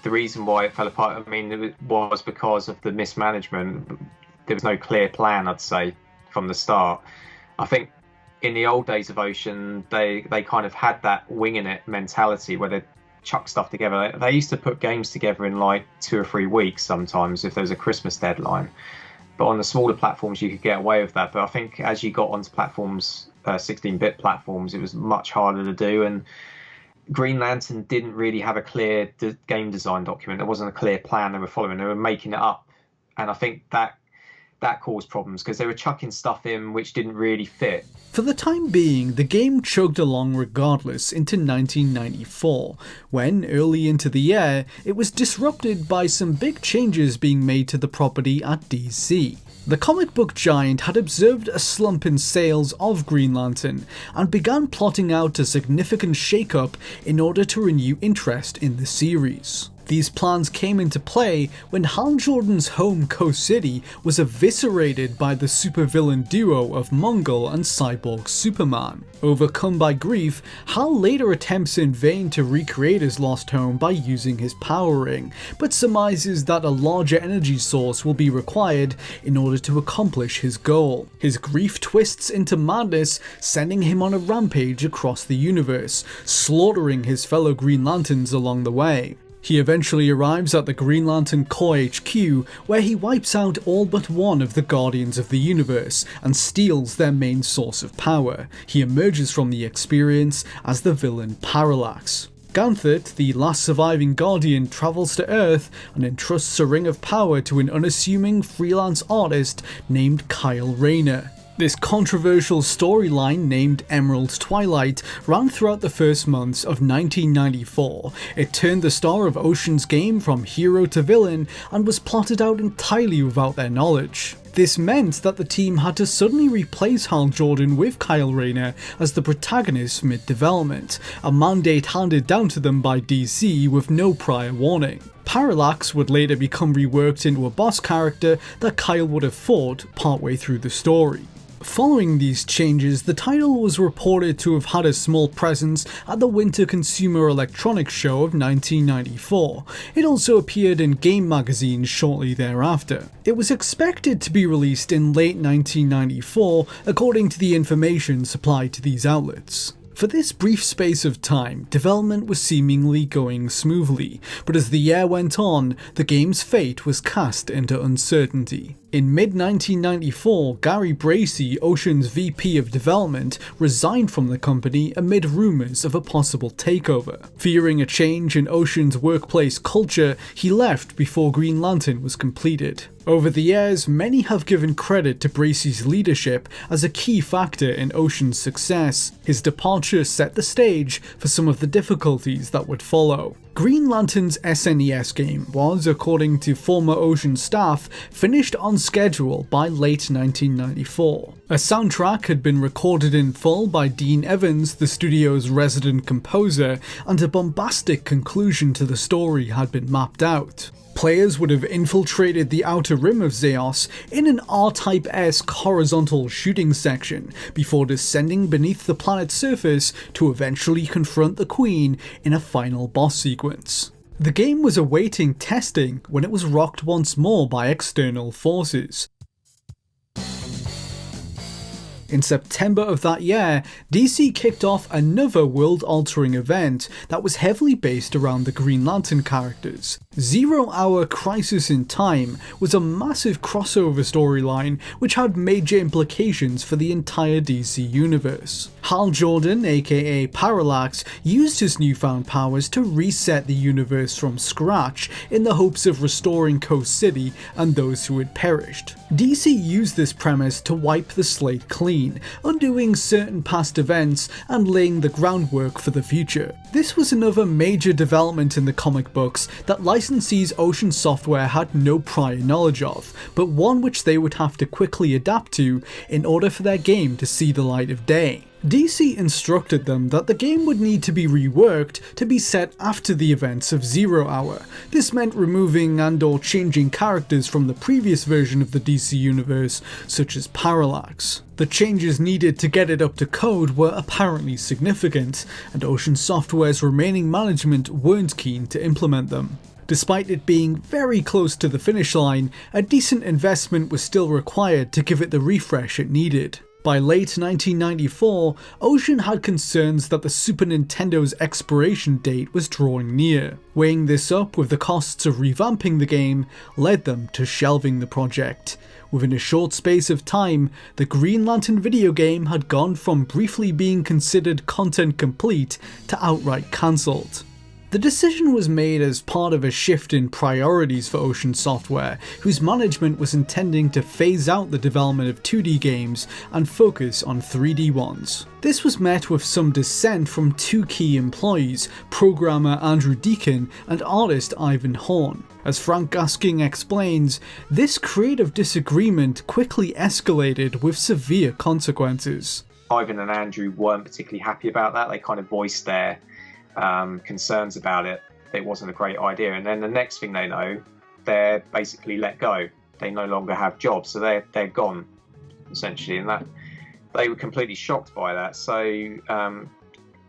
The reason why it fell apart, I mean, it was because of the mismanagement. There was no clear plan, I'd say, from the start. I think in the old days of Ocean, they kind of had that winging it mentality where they'd chuck stuff together. They used to put games together in like 2 or 3 weeks sometimes if there was a Christmas deadline. But on the smaller platforms, you could get away with that. But I think as you got onto platforms, 16-bit platforms, it was much harder to do. And Green Lantern didn't really have a clear game design document. There wasn't a clear plan they were following. They were making it up. And I think that caused problems because they were chucking stuff in which didn't really fit. For the time being, the game chugged along regardless into 1994, when, early into the year, it was disrupted by some big changes being made to the property at DC. The comic book giant had observed a slump in sales of Green Lantern and began plotting out a significant shakeup in order to renew interest in the series. These plans came into play when Hal Jordan's home Coast City was eviscerated by the supervillain duo of Mongol and Cyborg Superman. Overcome by grief, Hal later attempts in vain to recreate his lost home by using his power ring, but surmises that a larger energy source will be required in order to accomplish his goal. His grief twists into madness, sending him on a rampage across the universe, slaughtering his fellow Green Lanterns along the way. He eventually arrives at the Green Lantern Corps HQ, where he wipes out all but one of the Guardians of the Universe and steals their main source of power. He emerges from the experience as the villain Parallax. Ganthert, the last surviving Guardian, travels to Earth and entrusts a ring of power to an unassuming freelance artist named Kyle Rayner. This controversial storyline, named Emerald Twilight, ran throughout the first months of 1994. It turned the star of Ocean's game from hero to villain and was plotted out entirely without their knowledge. This meant that the team had to suddenly replace Hal Jordan with Kyle Rayner as the protagonist mid-development, a mandate handed down to them by DC with no prior warning. Parallax would later become reworked into a boss character that Kyle would have fought partway through the story. Following these changes, the title was reported to have had a small presence at the Winter Consumer Electronics Show of 1994. It also appeared in game magazines shortly thereafter. It was expected to be released in late 1994, according to the information supplied to these outlets. For this brief space of time, development was seemingly going smoothly, but as the year went on, the game's fate was cast into uncertainty. In mid-1994, Gary Bracey, Ocean's VP of Development, resigned from the company amid rumours of a possible takeover. Fearing a change in Ocean's workplace culture, he left before Green Lantern was completed. Over the years, many have given credit to Bracey's leadership as a key factor in Ocean's success. His departure set the stage for some of the difficulties that would follow. Green Lantern's SNES game was, according to former Ocean staff, finished on schedule by late 1994. A soundtrack had been recorded in full by Dean Evans, the studio's resident composer, and a bombastic conclusion to the story had been mapped out. Players would have infiltrated the outer rim of Zeos in an R-Type-esque horizontal shooting section before descending beneath the planet's surface to eventually confront the Queen in a final boss sequence. The game was awaiting testing when it was rocked once more by external forces. In September of that year, DC kicked off another world-altering event that was heavily based around the Green Lantern characters. 0 Hour Crisis in Time was a massive crossover storyline which had major implications for the entire DC universe. Hal Jordan, aka Parallax, used his newfound powers to reset the universe from scratch in the hopes of restoring Coast City and those who had perished. DC used this premise to wipe the slate clean, 2019, undoing certain past events and laying the groundwork for the future. This was another major development in the comic books that licensees Ocean Software had no prior knowledge of, but one which they would have to quickly adapt to in order for their game to see the light of day. DC instructed them that the game would need to be reworked to be set after the events of Zero Hour. This meant removing and/or changing characters from the previous version of the DC universe, such as Parallax. The changes needed to get it up to code were apparently significant, and Ocean Software's remaining management weren't keen to implement them. Despite it being very close to the finish line, a decent investment was still required to give it the refresh it needed. By late 1994, Ocean had concerns that the Super Nintendo's expiration date was drawing near. Weighing this up with the costs of revamping the game led them to shelving the project. Within a short space of time, the Green Lantern video game had gone from briefly being considered content complete to outright cancelled. The decision was made as part of a shift in priorities for Ocean Software, whose management was intending to phase out the development of 2D games and focus on 3D ones. This was met with some dissent from two key employees, programmer Andrew Deacon and artist Ivan Horn. As Frank Gasking explains, this creative disagreement quickly escalated with severe consequences. Ivan and Andrew weren't particularly happy about that. They kind of voiced their concerns about it. It wasn't a great idea, and then the next thing they know, they're basically let go. They no longer have jobs, so they're gone essentially, and that they were completely shocked by that. So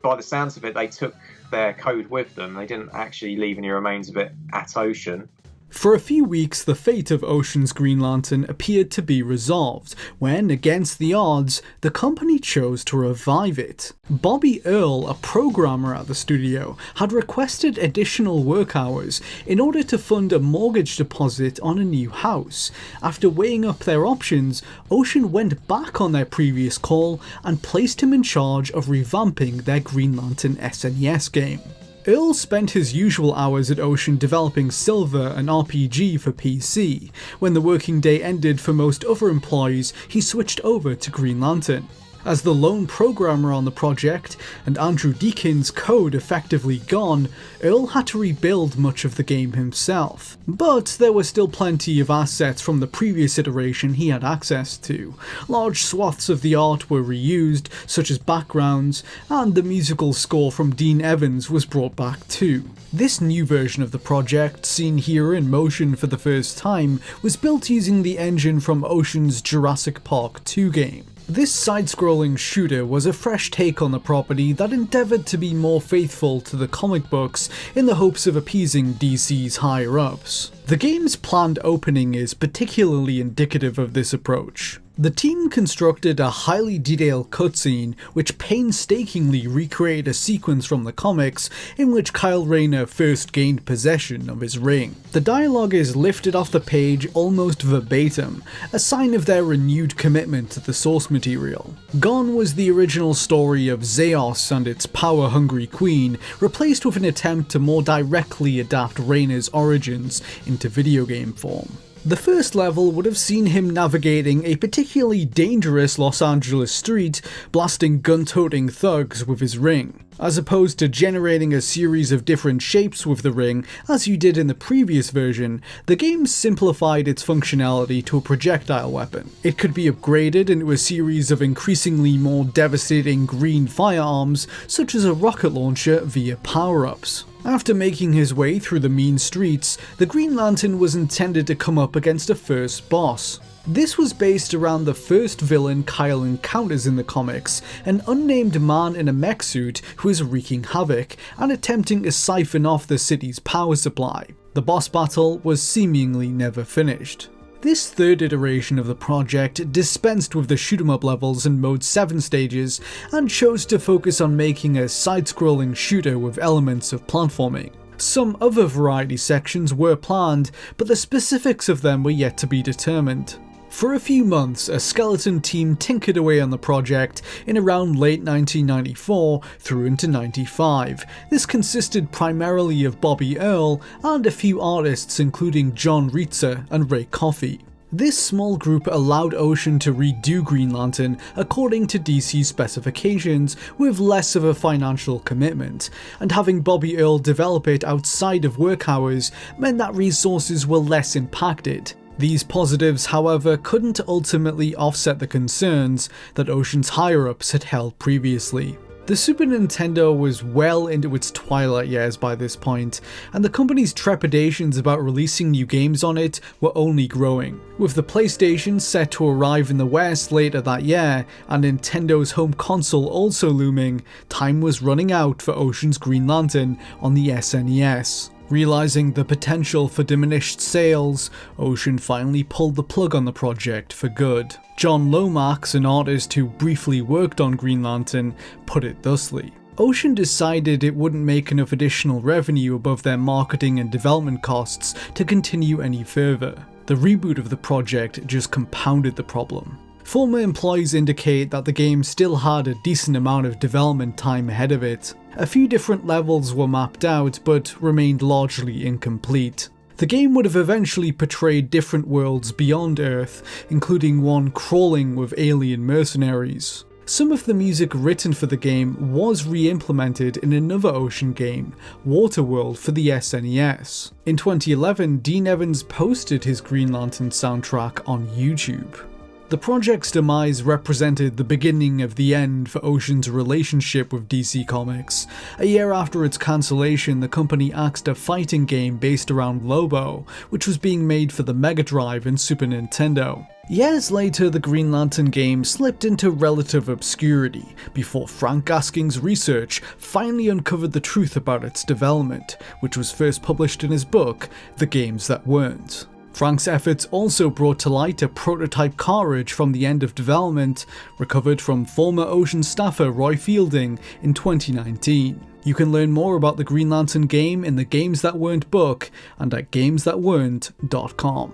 by the sounds of it, they took their code with them. They didn't actually leave any remains of it at Ocean. For a few weeks, the fate of Ocean's Green Lantern appeared to be resolved, when, against the odds, the company chose to revive it. Bobby Earl, a programmer at the studio, had requested additional work hours in order to fund a mortgage deposit on a new house. After weighing up their options, Ocean went back on their previous call and placed him in charge of revamping their Green Lantern SNES game. Earl spent his usual hours at Ocean developing Silver, an RPG for PC. When the working day ended for most other employees, he switched over to Green Lantern. As the lone programmer on the project, and Andrew Deacon's code effectively gone, Earl had to rebuild much of the game himself. But there were still plenty of assets from the previous iteration he had access to. Large swaths of the art were reused, such as backgrounds, and the musical score from Dean Evans was brought back too. This new version of the project, seen here in motion for the first time, was built using the engine from Ocean's Jurassic Park 2 game. This side-scrolling shooter was a fresh take on the property that endeavoured to be more faithful to the comic books in the hopes of appeasing DC's higher-ups. The game's planned opening is particularly indicative of this approach. The team constructed a highly detailed cutscene which painstakingly recreated a sequence from the comics in which Kyle Rayner first gained possession of his ring. The dialogue is lifted off the page almost verbatim, a sign of their renewed commitment to the source material. Gone was the original story of Zeos and its power-hungry queen, replaced with an attempt to more directly adapt Rayner's origins into video game form. The first level would have seen him navigating a particularly dangerous Los Angeles street, blasting gun-toting thugs with his ring. As opposed to generating a series of different shapes with the ring, as you did in the previous version, the game simplified its functionality to a projectile weapon. It could be upgraded into a series of increasingly more devastating green firearms, such as a rocket launcher via power-ups. After making his way through the mean streets, the Green Lantern was intended to come up against a first boss. This was based around the first villain Kyle encounters in the comics, an unnamed man in a mech suit who is wreaking havoc and attempting to siphon off the city's power supply. The boss battle was seemingly never finished. This third iteration of the project dispensed with the shoot-'em-up levels and Mode 7 stages and chose to focus on making a side-scrolling shooter with elements of platforming. Some other variety sections were planned, but the specifics of them were yet to be determined. For a few months, a skeleton team tinkered away on the project in around late 1994 through into 95. This consisted primarily of Bobby Earl and a few artists including John Ritzer and Ray Coffey. This small group allowed Ocean to redo Green Lantern according to DC specifications with less of a financial commitment, and having Bobby Earl develop it outside of work hours meant that resources were less impacted. These positives, however, couldn't ultimately offset the concerns that Ocean's higher-ups had held previously. The Super Nintendo was well into its twilight years by this point, and the company's trepidations about releasing new games on it were only growing. With the PlayStation set to arrive in the West later that year, and Nintendo's home console also looming, time was running out for Ocean's Green Lantern on the SNES. Realizing the potential for diminished sales, Ocean finally pulled the plug on the project for good. John Lomax, an artist who briefly worked on Green Lantern, put it thusly. Ocean decided it wouldn't make enough additional revenue above their marketing and development costs to continue any further. The reboot of the project just compounded the problem. Former employees indicate that the game still had a decent amount of development time ahead of it. A few different levels were mapped out, but remained largely incomplete. The game would have eventually portrayed different worlds beyond Earth, including one crawling with alien mercenaries. Some of the music written for the game was re-implemented in another Ocean game, Waterworld, for the SNES. In 2011, Dean Evans posted his Green Lantern soundtrack on YouTube. The project's demise represented the beginning of the end for Ocean's relationship with DC Comics. A year after its cancellation, the company axed a fighting game based around Lobo, which was being made for the Mega Drive and Super Nintendo. Years later, the Green Lantern game slipped into relative obscurity, before Frank Gasking's research finally uncovered the truth about its development, which was first published in his book, The Games That Weren't. Frank's efforts also brought to light a prototype cartridge from the end of development, recovered from former Ocean staffer Roy Fielding in 2019. You can learn more about the Green Lantern game in the Games That Weren't book and at gamesthatweren't.com.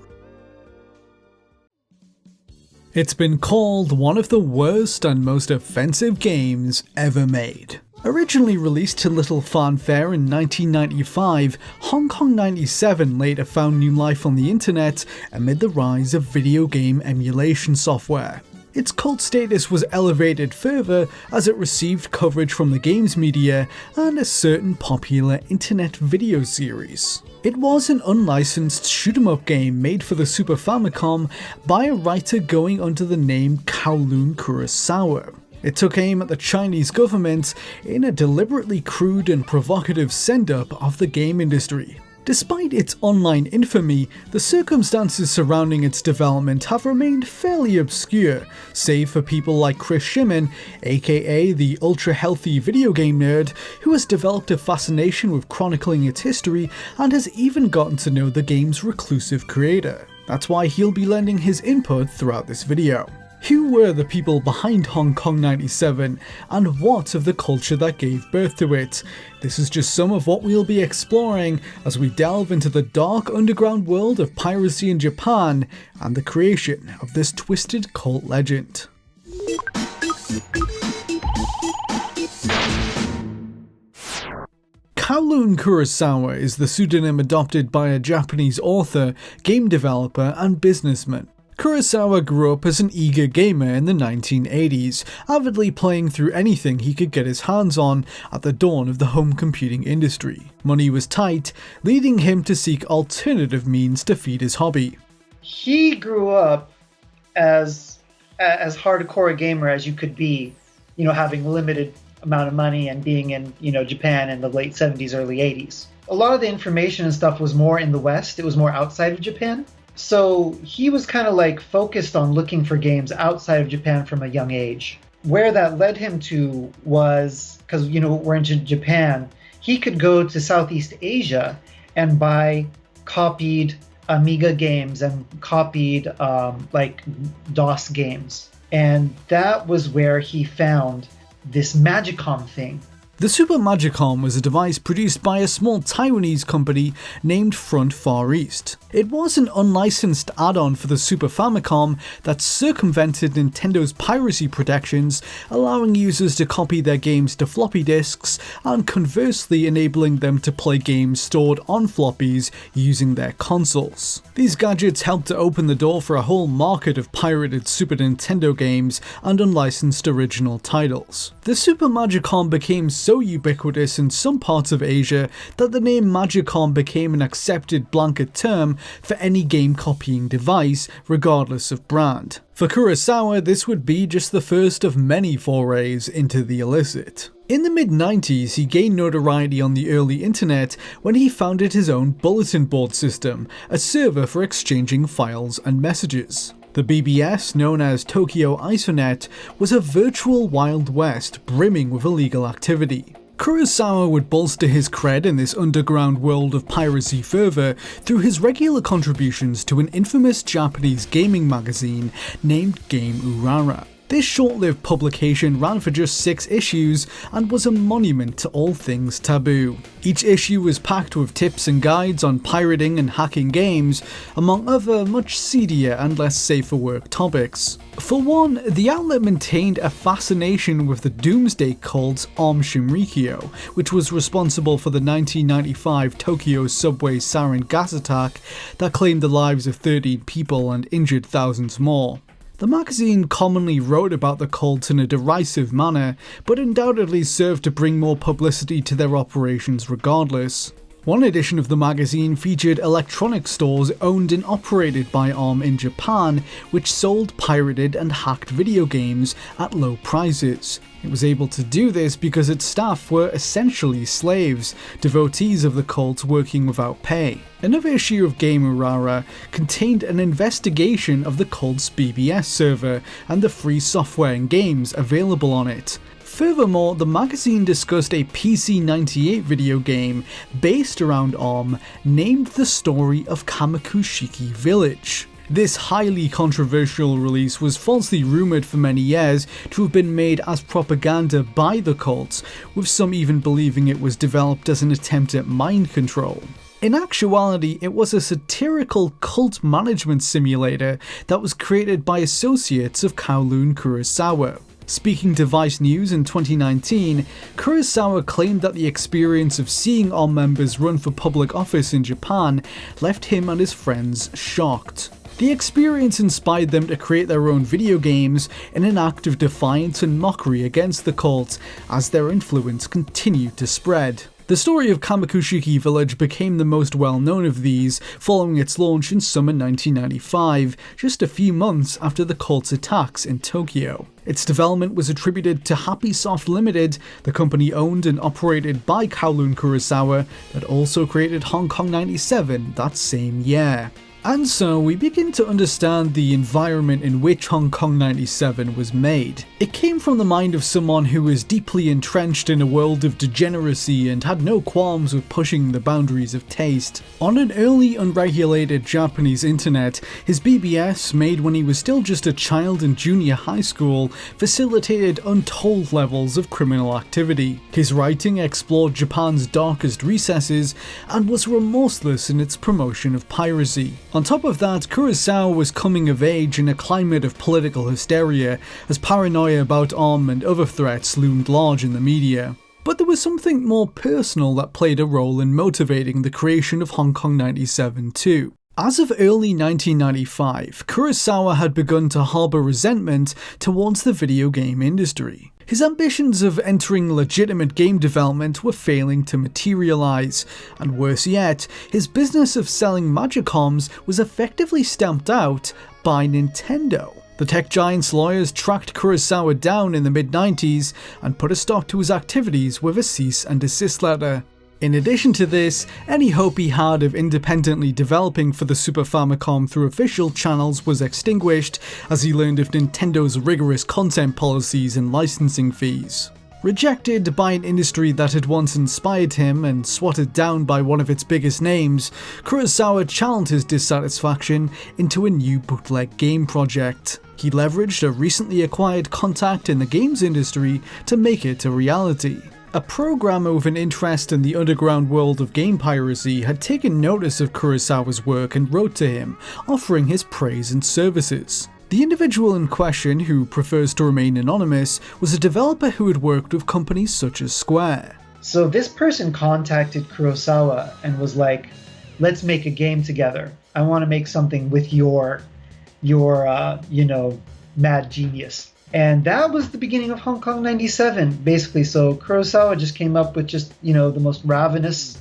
It's been called one of the worst and most offensive games ever made. Originally released to little fanfare in 1995, Hong Kong 97 later found new life on the internet amid the rise of video game emulation software. Its cult status was elevated further as it received coverage from the games media and a certain popular internet video series. It was an unlicensed shoot-'em-up game made for the Super Famicom by a writer going under the name Kowloon Kurosawa. It took aim at the Chinese government in a deliberately crude and provocative send-up of the game industry. Despite its online infamy, the circumstances surrounding its development have remained fairly obscure, save for people like Chris Shimon, aka the ultra-healthy video game nerd, who has developed a fascination with chronicling its history and has even gotten to know the game's reclusive creator. That's why he'll be lending his input throughout this video. Who were the people behind Hong Kong 97, and what of the culture that gave birth to it? This is just some of what we'll be exploring as we delve into the dark underground world of piracy in Japan and the creation of this twisted cult legend. Kowloon Kurosawa is the pseudonym adopted by a Japanese author, game developer, and businessman. Kurosawa grew up as an eager gamer in the 1980s, avidly playing through anything he could get his hands on at the dawn of the home computing industry. Money was tight, leading him to seek alternative means to feed his hobby. He grew up as hardcore a gamer as you could be, having limited amount of money and being in, Japan in the late 70s, early 80s. A lot of the information and stuff was more in the West. It was more outside of Japan. So he was kind of focused on looking for games outside of Japan from a young age. Where that led him to was, because, we're in Japan, he could go to Southeast Asia and buy copied Amiga games and copied DOS games. And that was where he found this Magicom thing. The Super Magicom was a device produced by a small Taiwanese company named Front Far East. It was an unlicensed add-on for the Super Famicom that circumvented Nintendo's piracy protections, allowing users to copy their games to floppy disks and conversely enabling them to play games stored on floppies using their consoles. These gadgets helped to open the door for a whole market of pirated Super Nintendo games and unlicensed original titles. The Super Magicom became so ubiquitous in some parts of Asia that the name Magicom became an accepted blanket term for any game copying device, regardless of brand. For Kurosawa, this would be just the first of many forays into the illicit. In the mid-90s, he gained notoriety on the early internet when he founded his own bulletin board system, a server for exchanging files and messages. The BBS, known as Tokyo Isonet, was a virtual Wild West brimming with illegal activity. Kurosawa would bolster his cred in this underground world of piracy fervor through his regular contributions to an infamous Japanese gaming magazine named Game Urara. This short-lived publication ran for just 6 issues and was a monument to all things taboo. Each issue was packed with tips and guides on pirating and hacking games, among other much seedier and less safe for work topics. For one, the outlet maintained a fascination with the doomsday cult Aum Shinrikyo, which was responsible for the 1995 Tokyo subway sarin gas attack that claimed the lives of 13 people and injured thousands more. The magazine commonly wrote about the cult in a derisive manner, but undoubtedly served to bring more publicity to their operations regardless. One edition of the magazine featured electronic stores owned and operated by Aum in Japan, which sold pirated and hacked video games at low prices. It was able to do this because its staff were essentially slaves, devotees of the cult working without pay. Another issue of Game Urara contained an investigation of the cult's BBS server and the free software and games available on it. Furthermore, the magazine discussed a PC-98 video game based around Aum named The Story of Kamakushiki Village. This highly controversial release was falsely rumoured for many years to have been made as propaganda by the cult, with some even believing it was developed as an attempt at mind control. In actuality, it was a satirical cult management simulator that was created by associates of Kowloon Kurosawa. Speaking to Vice News in 2019, Kurosawa claimed that the experience of seeing Aum members run for public office in Japan left him and his friends shocked. The experience inspired them to create their own video games in an act of defiance and mockery against the cult as their influence continued to spread. The story of Kamakushiki Village became the most well-known of these, following its launch in summer 1995, just a few months after the cult's attacks in Tokyo. Its development was attributed to Happy Soft Limited, the company owned and operated by Kowloon Kurosawa that also created Hong Kong 97 that same year. And so we begin to understand the environment in which Hong Kong 97 was made. It came from the mind of someone who was deeply entrenched in a world of degeneracy and had no qualms with pushing the boundaries of taste. On an early unregulated Japanese internet, his BBS, made when he was still just a child in junior high school, facilitated untold levels of criminal activity. His writing explored Japan's darkest recesses and was remorseless in its promotion of piracy. On top of that, Kurosawa was coming of age in a climate of political hysteria, as paranoia about Aum and other threats loomed large in the media. But there was something more personal that played a role in motivating the creation of Hong Kong 97 too. As of early 1995, Kurosawa had begun to harbour resentment towards the video game industry. His ambitions of entering legitimate game development were failing to materialise, and worse yet, his business of selling Magicoms was effectively stamped out by Nintendo. The tech giant's lawyers tracked Kurosawa down in the mid-90s and put a stop to his activities with a cease and desist letter. In addition to this, any hope he had of independently developing for the Super Famicom through official channels was extinguished as he learned of Nintendo's rigorous content policies and licensing fees. Rejected by an industry that had once inspired him and swatted down by one of its biggest names, Kurosawa channeled his dissatisfaction into a new bootleg game project. He leveraged a recently acquired contact in the games industry to make it a reality. A programmer with an interest in the underground world of game piracy had taken notice of Kurosawa's work and wrote to him, offering his praise and services. The individual in question, who prefers to remain anonymous, was a developer who had worked with companies such as Square. So this person contacted Kurosawa and was like, let's make a game together. I want to make something with your mad genius. And that was the beginning of Hong Kong 97, basically. So Kurosawa just came up with just, the most ravenous,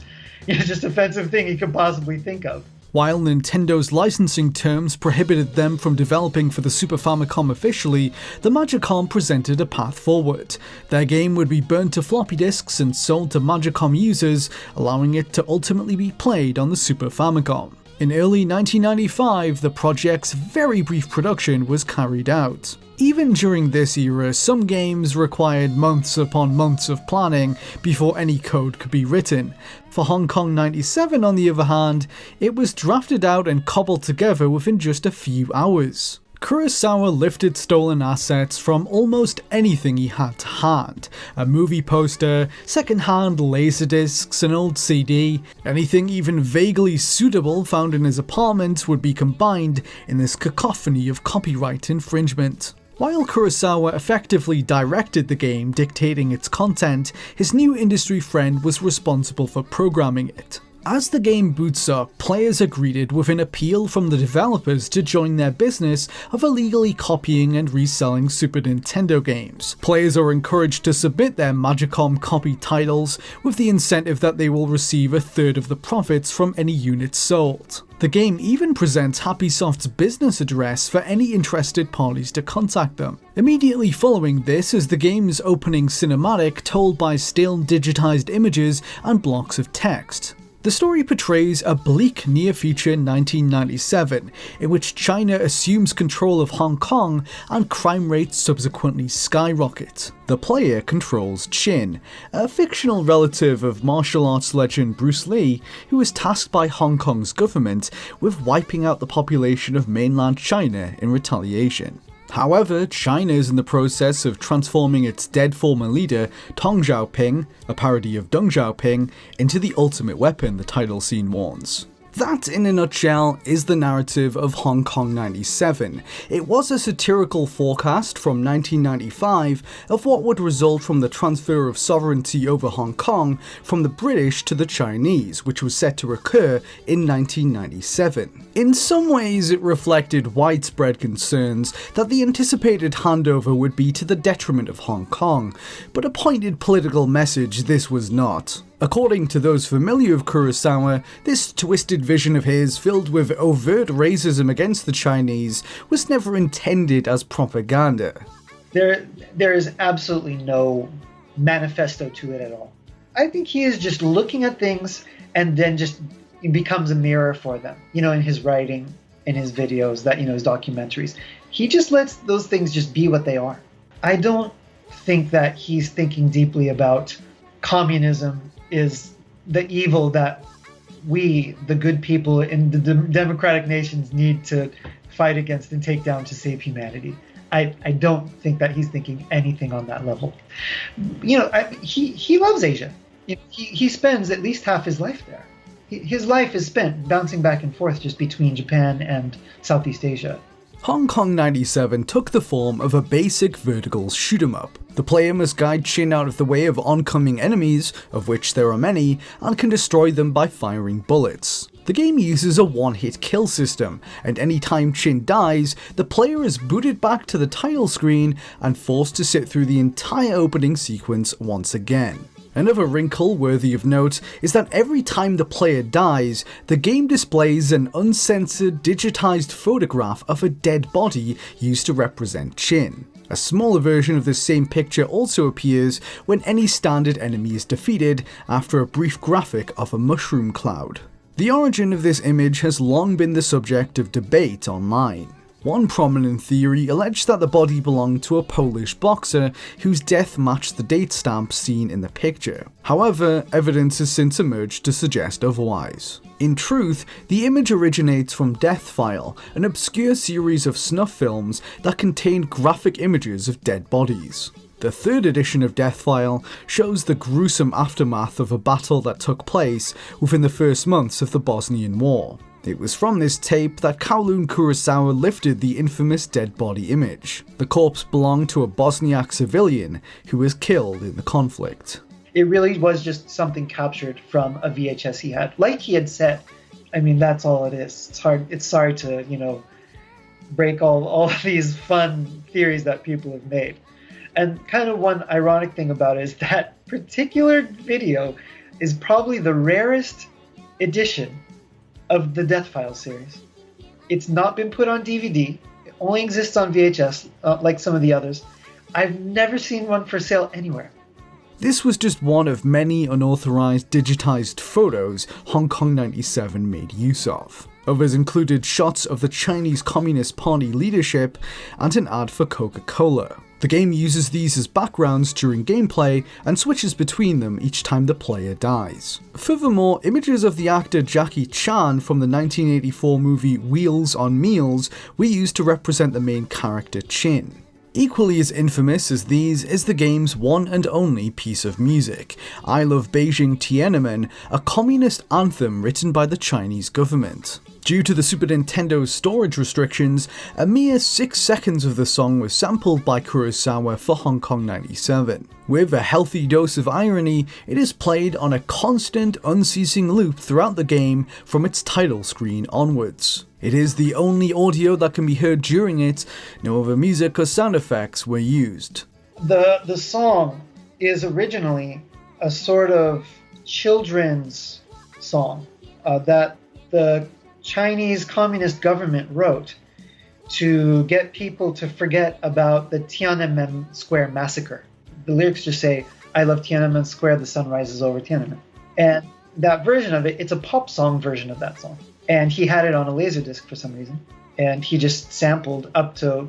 just offensive thing he could possibly think of. While Nintendo's licensing terms prohibited them from developing for the Super Famicom officially, the Magicom presented a path forward. Their game would be burned to floppy disks and sold to Magicom users, allowing it to ultimately be played on the Super Famicom. In early 1995, the project's very brief production was carried out. Even during this era, some games required months upon months of planning before any code could be written. For Hong Kong 97, on the other hand, it was drafted out and cobbled together within just a few hours. Kurosawa lifted stolen assets from almost anything he had to hand. A movie poster, second-hand laserdiscs, an old CD, anything even vaguely suitable found in his apartment would be combined in this cacophony of copyright infringement. While Kurosawa effectively directed the game, dictating its content, his new industry friend was responsible for programming it. As the game boots up, players are greeted with an appeal from the developers to join their business of illegally copying and reselling Super Nintendo games. Players are encouraged to submit their Magicom copy titles, with the incentive that they will receive a third of the profits from any units sold. The game even presents Happysoft's business address for any interested parties to contact them. Immediately following this is the game's opening cinematic, told by still digitized images and blocks of text. The story portrays a bleak near-future 1997, in which China assumes control of Hong Kong and crime rates subsequently skyrocket. The player controls Chin, a fictional relative of martial arts legend Bruce Lee, who is tasked by Hong Kong's government with wiping out the population of mainland China in retaliation. However, China is in the process of transforming its dead former leader, Tong Xiaoping, a parody of Deng Xiaoping, into the ultimate weapon, the title scene warns. That, in a nutshell, is the narrative of Hong Kong 97. It was a satirical forecast from 1995 of what would result from the transfer of sovereignty over Hong Kong from the British to the Chinese, which was set to occur in 1997. In some ways, it reflected widespread concerns that the anticipated handover would be to the detriment of Hong Kong, but a pointed political message this was not. According to those familiar with Kurosawa, this twisted vision of his, filled with overt racism against the Chinese, was never intended as propaganda. There is absolutely no manifesto to it at all. I think he is just looking at things and then just becomes a mirror for them. In his writing, in his videos, his documentaries. He just lets those things just be what they are. I don't think that he's thinking deeply about communism is the evil that we, the good people in the democratic nations, need to fight against and take down to save humanity. I don't think that he's thinking anything on that level. He loves Asia. He spends at least half his life there. His life is spent bouncing back and forth just between Japan and Southeast Asia. Hong Kong 97 took the form of a basic vertical shoot-'em-up. The player must guide Chin out of the way of oncoming enemies, of which there are many, and can destroy them by firing bullets. The game uses a one-hit kill system, and anytime Chin dies, the player is booted back to the title screen and forced to sit through the entire opening sequence once again. Another wrinkle worthy of note is that every time the player dies, the game displays an uncensored, digitized photograph of a dead body used to represent Chin. A smaller version of this same picture also appears when any standard enemy is defeated after a brief graphic of a mushroom cloud. The origin of this image has long been the subject of debate online. One prominent theory alleged that the body belonged to a Polish boxer whose death matched the date stamp seen in the picture. However, evidence has since emerged to suggest otherwise. In truth, the image originates from Death File, an obscure series of snuff films that contained graphic images of dead bodies. The third edition of Deathfile shows the gruesome aftermath of a battle that took place within the first months of the Bosnian War. It was from this tape that Kowloon Kurosawa lifted the infamous dead body image. The corpse belonged to a Bosniak civilian who was killed in the conflict. It really was just something captured from a VHS he had. Like he had said, I mean, that's all it is. It's sorry to, break all of these fun theories that people have made. And kind of one ironic thing about it is that particular video is probably the rarest edition of the Deathfile series. It's not been put on DVD. It only exists on VHS, like some of the others. I've never seen one for sale anywhere. This was just one of many unauthorized digitized photos Hong Kong 97 made use of. Others included shots of the Chinese Communist Party leadership and an ad for Coca-Cola. The game uses these as backgrounds during gameplay and switches between them each time the player dies. Furthermore, images of the actor Jackie Chan from the 1984 movie Wheels on Meals were used to represent the main character Chin. Equally as infamous as these is the game's one and only piece of music, I Love Beijing Tiananmen, a communist anthem written by the Chinese government. Due to the Super Nintendo's storage restrictions, a mere 6 seconds of the song was sampled by Kurosawa for Hong Kong 97. With a healthy dose of irony, it is played on a constant, unceasing loop throughout the game from its title screen onwards. It is the only audio that can be heard during it, no other music or sound effects were used. The song is originally a sort of children's song that the Chinese Communist government wrote to get people to forget about the Tiananmen Square massacre. The lyrics just say, I love Tiananmen Square, the sun rises over Tiananmen. And that version of it, it's a pop song version of that song. And he had it on a Laserdisc for some reason. And he just sampled up to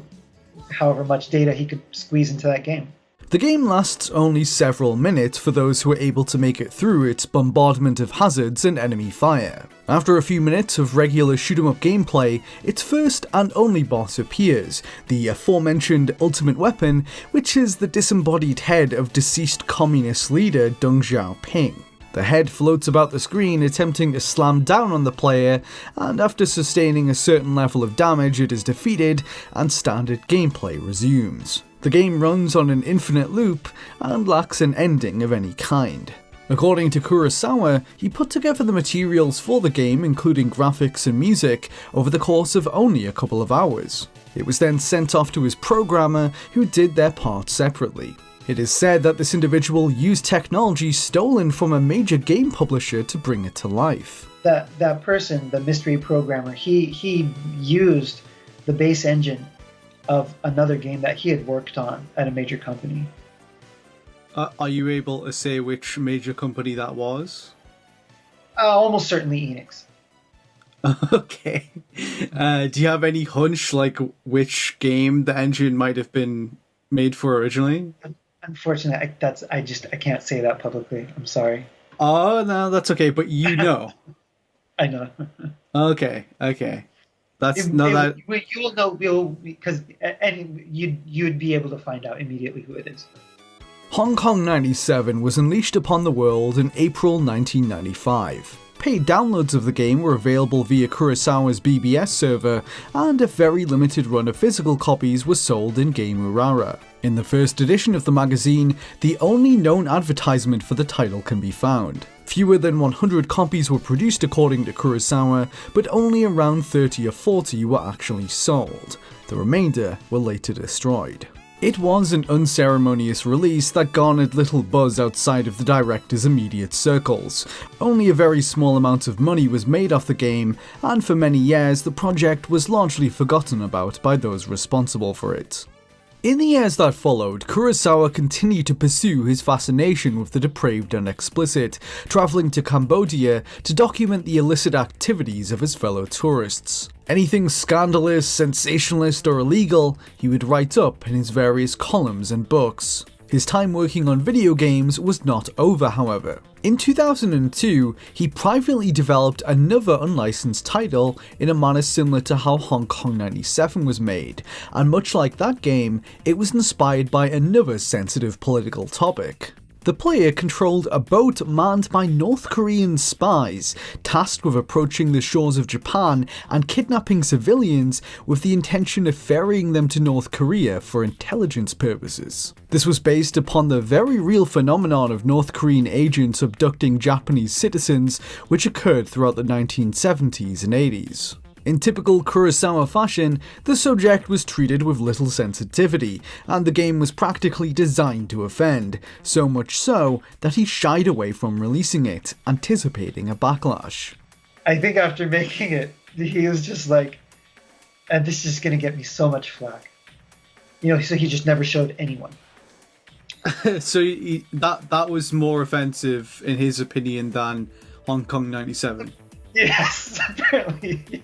however much data he could squeeze into that game. The game lasts only several minutes for those who are able to make it through its bombardment of hazards and enemy fire. After a few minutes of regular shoot-'em-up gameplay, its first and only boss appears, the aforementioned ultimate weapon, which is the disembodied head of deceased communist leader Deng Xiaoping. The head floats about the screen attempting to slam down on the player, and after sustaining a certain level of damage it is defeated and standard gameplay resumes. The game runs on an infinite loop and lacks an ending of any kind. According to Kurosawa, he put together the materials for the game, including graphics and music, over the course of only a couple of hours. It was then sent off to his programmer, who did their part separately. It is said that this individual used technology stolen from a major game publisher to bring it to life. That person, the mystery programmer, he used the base engine of another game that he had worked on at a major company. Are you able to say which major company that was? Almost certainly Enix. Okay. Do you have any hunch, like, which game the engine might have been made for originally? Unfortunately, I can't say that publicly. I'm sorry. Oh, no, that's okay, but you know. I know. Okay. You will know because you'd be able to find out immediately who it is. Hong Kong 97 was unleashed upon the world in April 1995. Paid downloads of the game were available via Kurosawa's BBS server, and a very limited run of physical copies were sold in Game Urara. In the first edition of the magazine, the only known advertisement for the title can be found. Fewer than 100 copies were produced according to Kurosawa, but only around 30 or 40 were actually sold. The remainder were later destroyed. It was an unceremonious release that garnered little buzz outside of the director's immediate circles. Only a very small amount of money was made off the game, and for many years the project was largely forgotten about by those responsible for it. In the years that followed, Kurosawa continued to pursue his fascination with the depraved and explicit, travelling to Cambodia to document the illicit activities of his fellow tourists. Anything scandalous, sensationalist or illegal, he would write up in his various columns and books. His time working on video games was not over, however. In 2002, he privately developed another unlicensed title in a manner similar to how Hong Kong 97 was made, and much like that game, it was inspired by another sensitive political topic. The player controlled a boat manned by North Korean spies, tasked with approaching the shores of Japan and kidnapping civilians with the intention of ferrying them to North Korea for intelligence purposes. This was based upon the very real phenomenon of North Korean agents abducting Japanese citizens, which occurred throughout the 1970s and 80s. In typical Kurosawa fashion, the subject was treated with little sensitivity, and the game was practically designed to offend, so much so that he shied away from releasing it, anticipating a backlash. I think after making it, he was just like, and this is going to get me so much flack. So he just never showed anyone. So that was more offensive, in his opinion, than Hong Kong 97? Yes, apparently.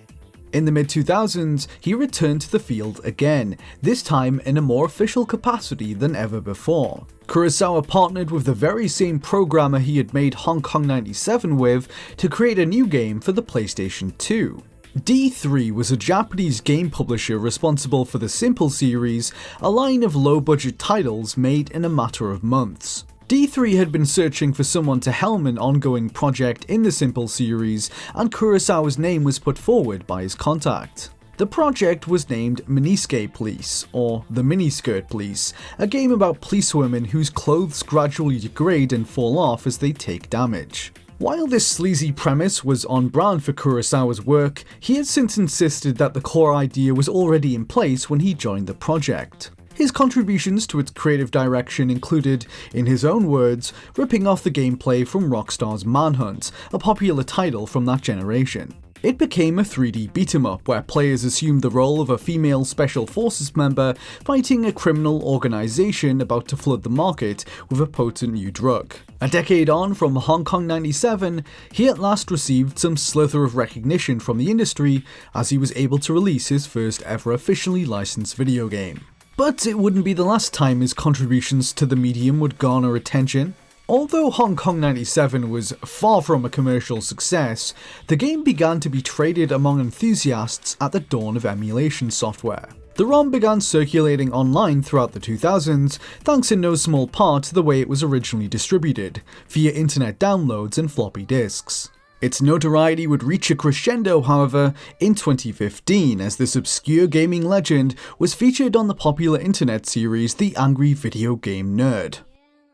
In the mid-2000s, he returned to the field again, this time in a more official capacity than ever before. Kurosawa partnered with the very same programmer he had made Hong Kong 97 with to create a new game for the PlayStation 2. D3 was a Japanese game publisher responsible for the Simple series, a line of low-budget titles made in a matter of months. D3 had been searching for someone to helm an ongoing project in the Simple series, and Kurosawa's name was put forward by his contact. The project was named Miniskirt Police, or The Miniskirt Police, a game about policewomen whose clothes gradually degrade and fall off as they take damage. While this sleazy premise was on brand for Kurosawa's work, he had since insisted that the core idea was already in place when he joined the project. His contributions to its creative direction included, in his own words, ripping off the gameplay from Rockstar's Manhunt, a popular title from that generation. It became a 3D beat-em-up where players assumed the role of a female Special Forces member fighting a criminal organization about to flood the market with a potent new drug. A decade on from Hong Kong 97, he at last received some slither of recognition from the industry as he was able to release his first ever officially licensed video game. But it wouldn't be the last time his contributions to the medium would garner attention. Although Hong Kong 97 was far from a commercial success, the game began to be traded among enthusiasts at the dawn of emulation software. The ROM began circulating online throughout the 2000s, thanks in no small part to the way it was originally distributed, via internet downloads and floppy disks. Its notoriety would reach a crescendo, however, in 2015 as this obscure gaming legend was featured on the popular internet series The Angry Video Game Nerd.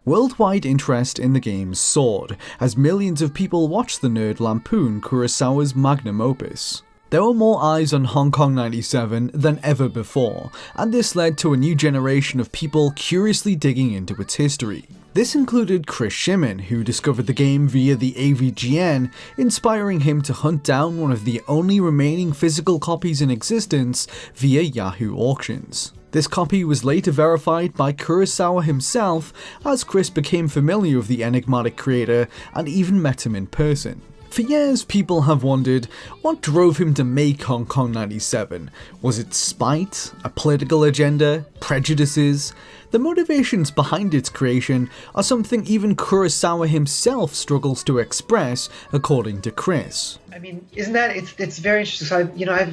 Worldwide interest in the game soared, as millions of people watched the nerd lampoon Kurosawa's magnum opus. There were more eyes on Hong Kong 97 than ever before, and this led to a new generation of people curiously digging into its history. This included Chris Shimon, who discovered the game via the AVGN, inspiring him to hunt down one of the only remaining physical copies in existence via Yahoo Auctions. This copy was later verified by Kurosawa himself, as Chris became familiar with the enigmatic creator and even met him in person. For years, people have wondered what drove him to make Hong Kong 97. Was it spite, a political agenda, prejudices? The motivations behind its creation are something even Kurosawa himself struggles to express, according to Chris. I mean, isn't that it's very interesting. So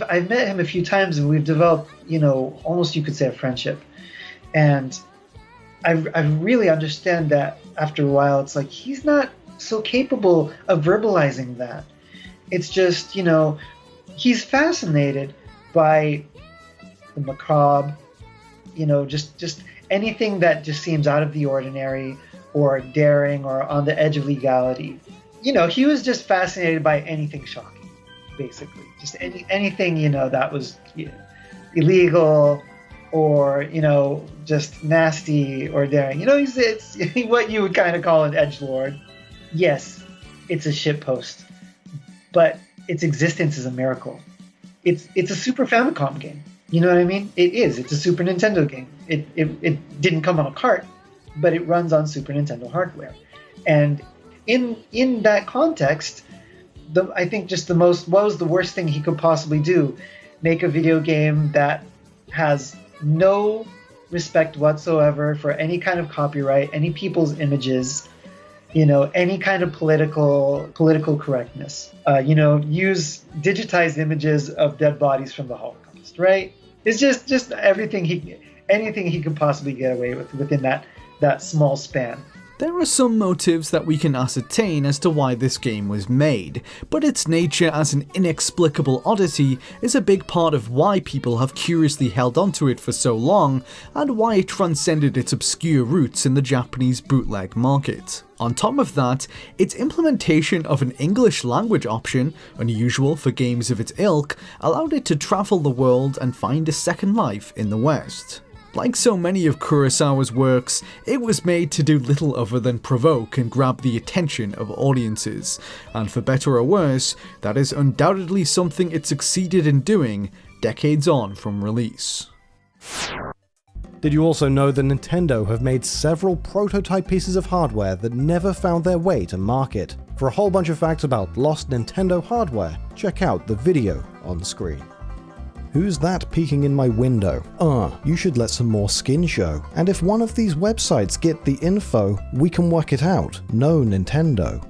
I've met him a few times and we've developed, almost you could say a friendship, and I really understand that after a while. It's like he's not so capable of verbalizing that. It's just, he's fascinated by the macabre, just anything that just seems out of the ordinary or daring or on the edge of legality. He was just fascinated by anything shocking, basically. Just anything, that was illegal or, just nasty or daring. It's what you would kind of call an edgelord. Yes, it's a shitpost, but its existence is a miracle. It's a Super Famicom game. You know what I mean? It is. It's a Super Nintendo game. It didn't come on a cart, but it runs on Super Nintendo hardware. And in that context, I think what was the worst thing he could possibly do? Make a video game that has no respect whatsoever for any kind of copyright, any people's images, any kind of political correctness. Use digitized images of dead bodies from the Holocaust, right? It's just anything he could possibly get away with within that small span. There are some motives that we can ascertain as to why this game was made, but its nature as an inexplicable oddity is a big part of why people have curiously held onto it for so long, and why it transcended its obscure roots in the Japanese bootleg market. On top of that, its implementation of an English language option, unusual for games of its ilk, allowed it to travel the world and find a second life in the West. Like so many of Kurosawa's works, it was made to do little other than provoke and grab the attention of audiences, and for better or worse, that is undoubtedly something it succeeded in doing decades on from release. Did you also know that Nintendo have made several prototype pieces of hardware that never found their way to market? For a whole bunch of facts about lost Nintendo hardware, check out the video on screen. Who's that peeking in my window? You should let some more skin show. And if one of these websites get the info, we can work it out. No, Nintendo.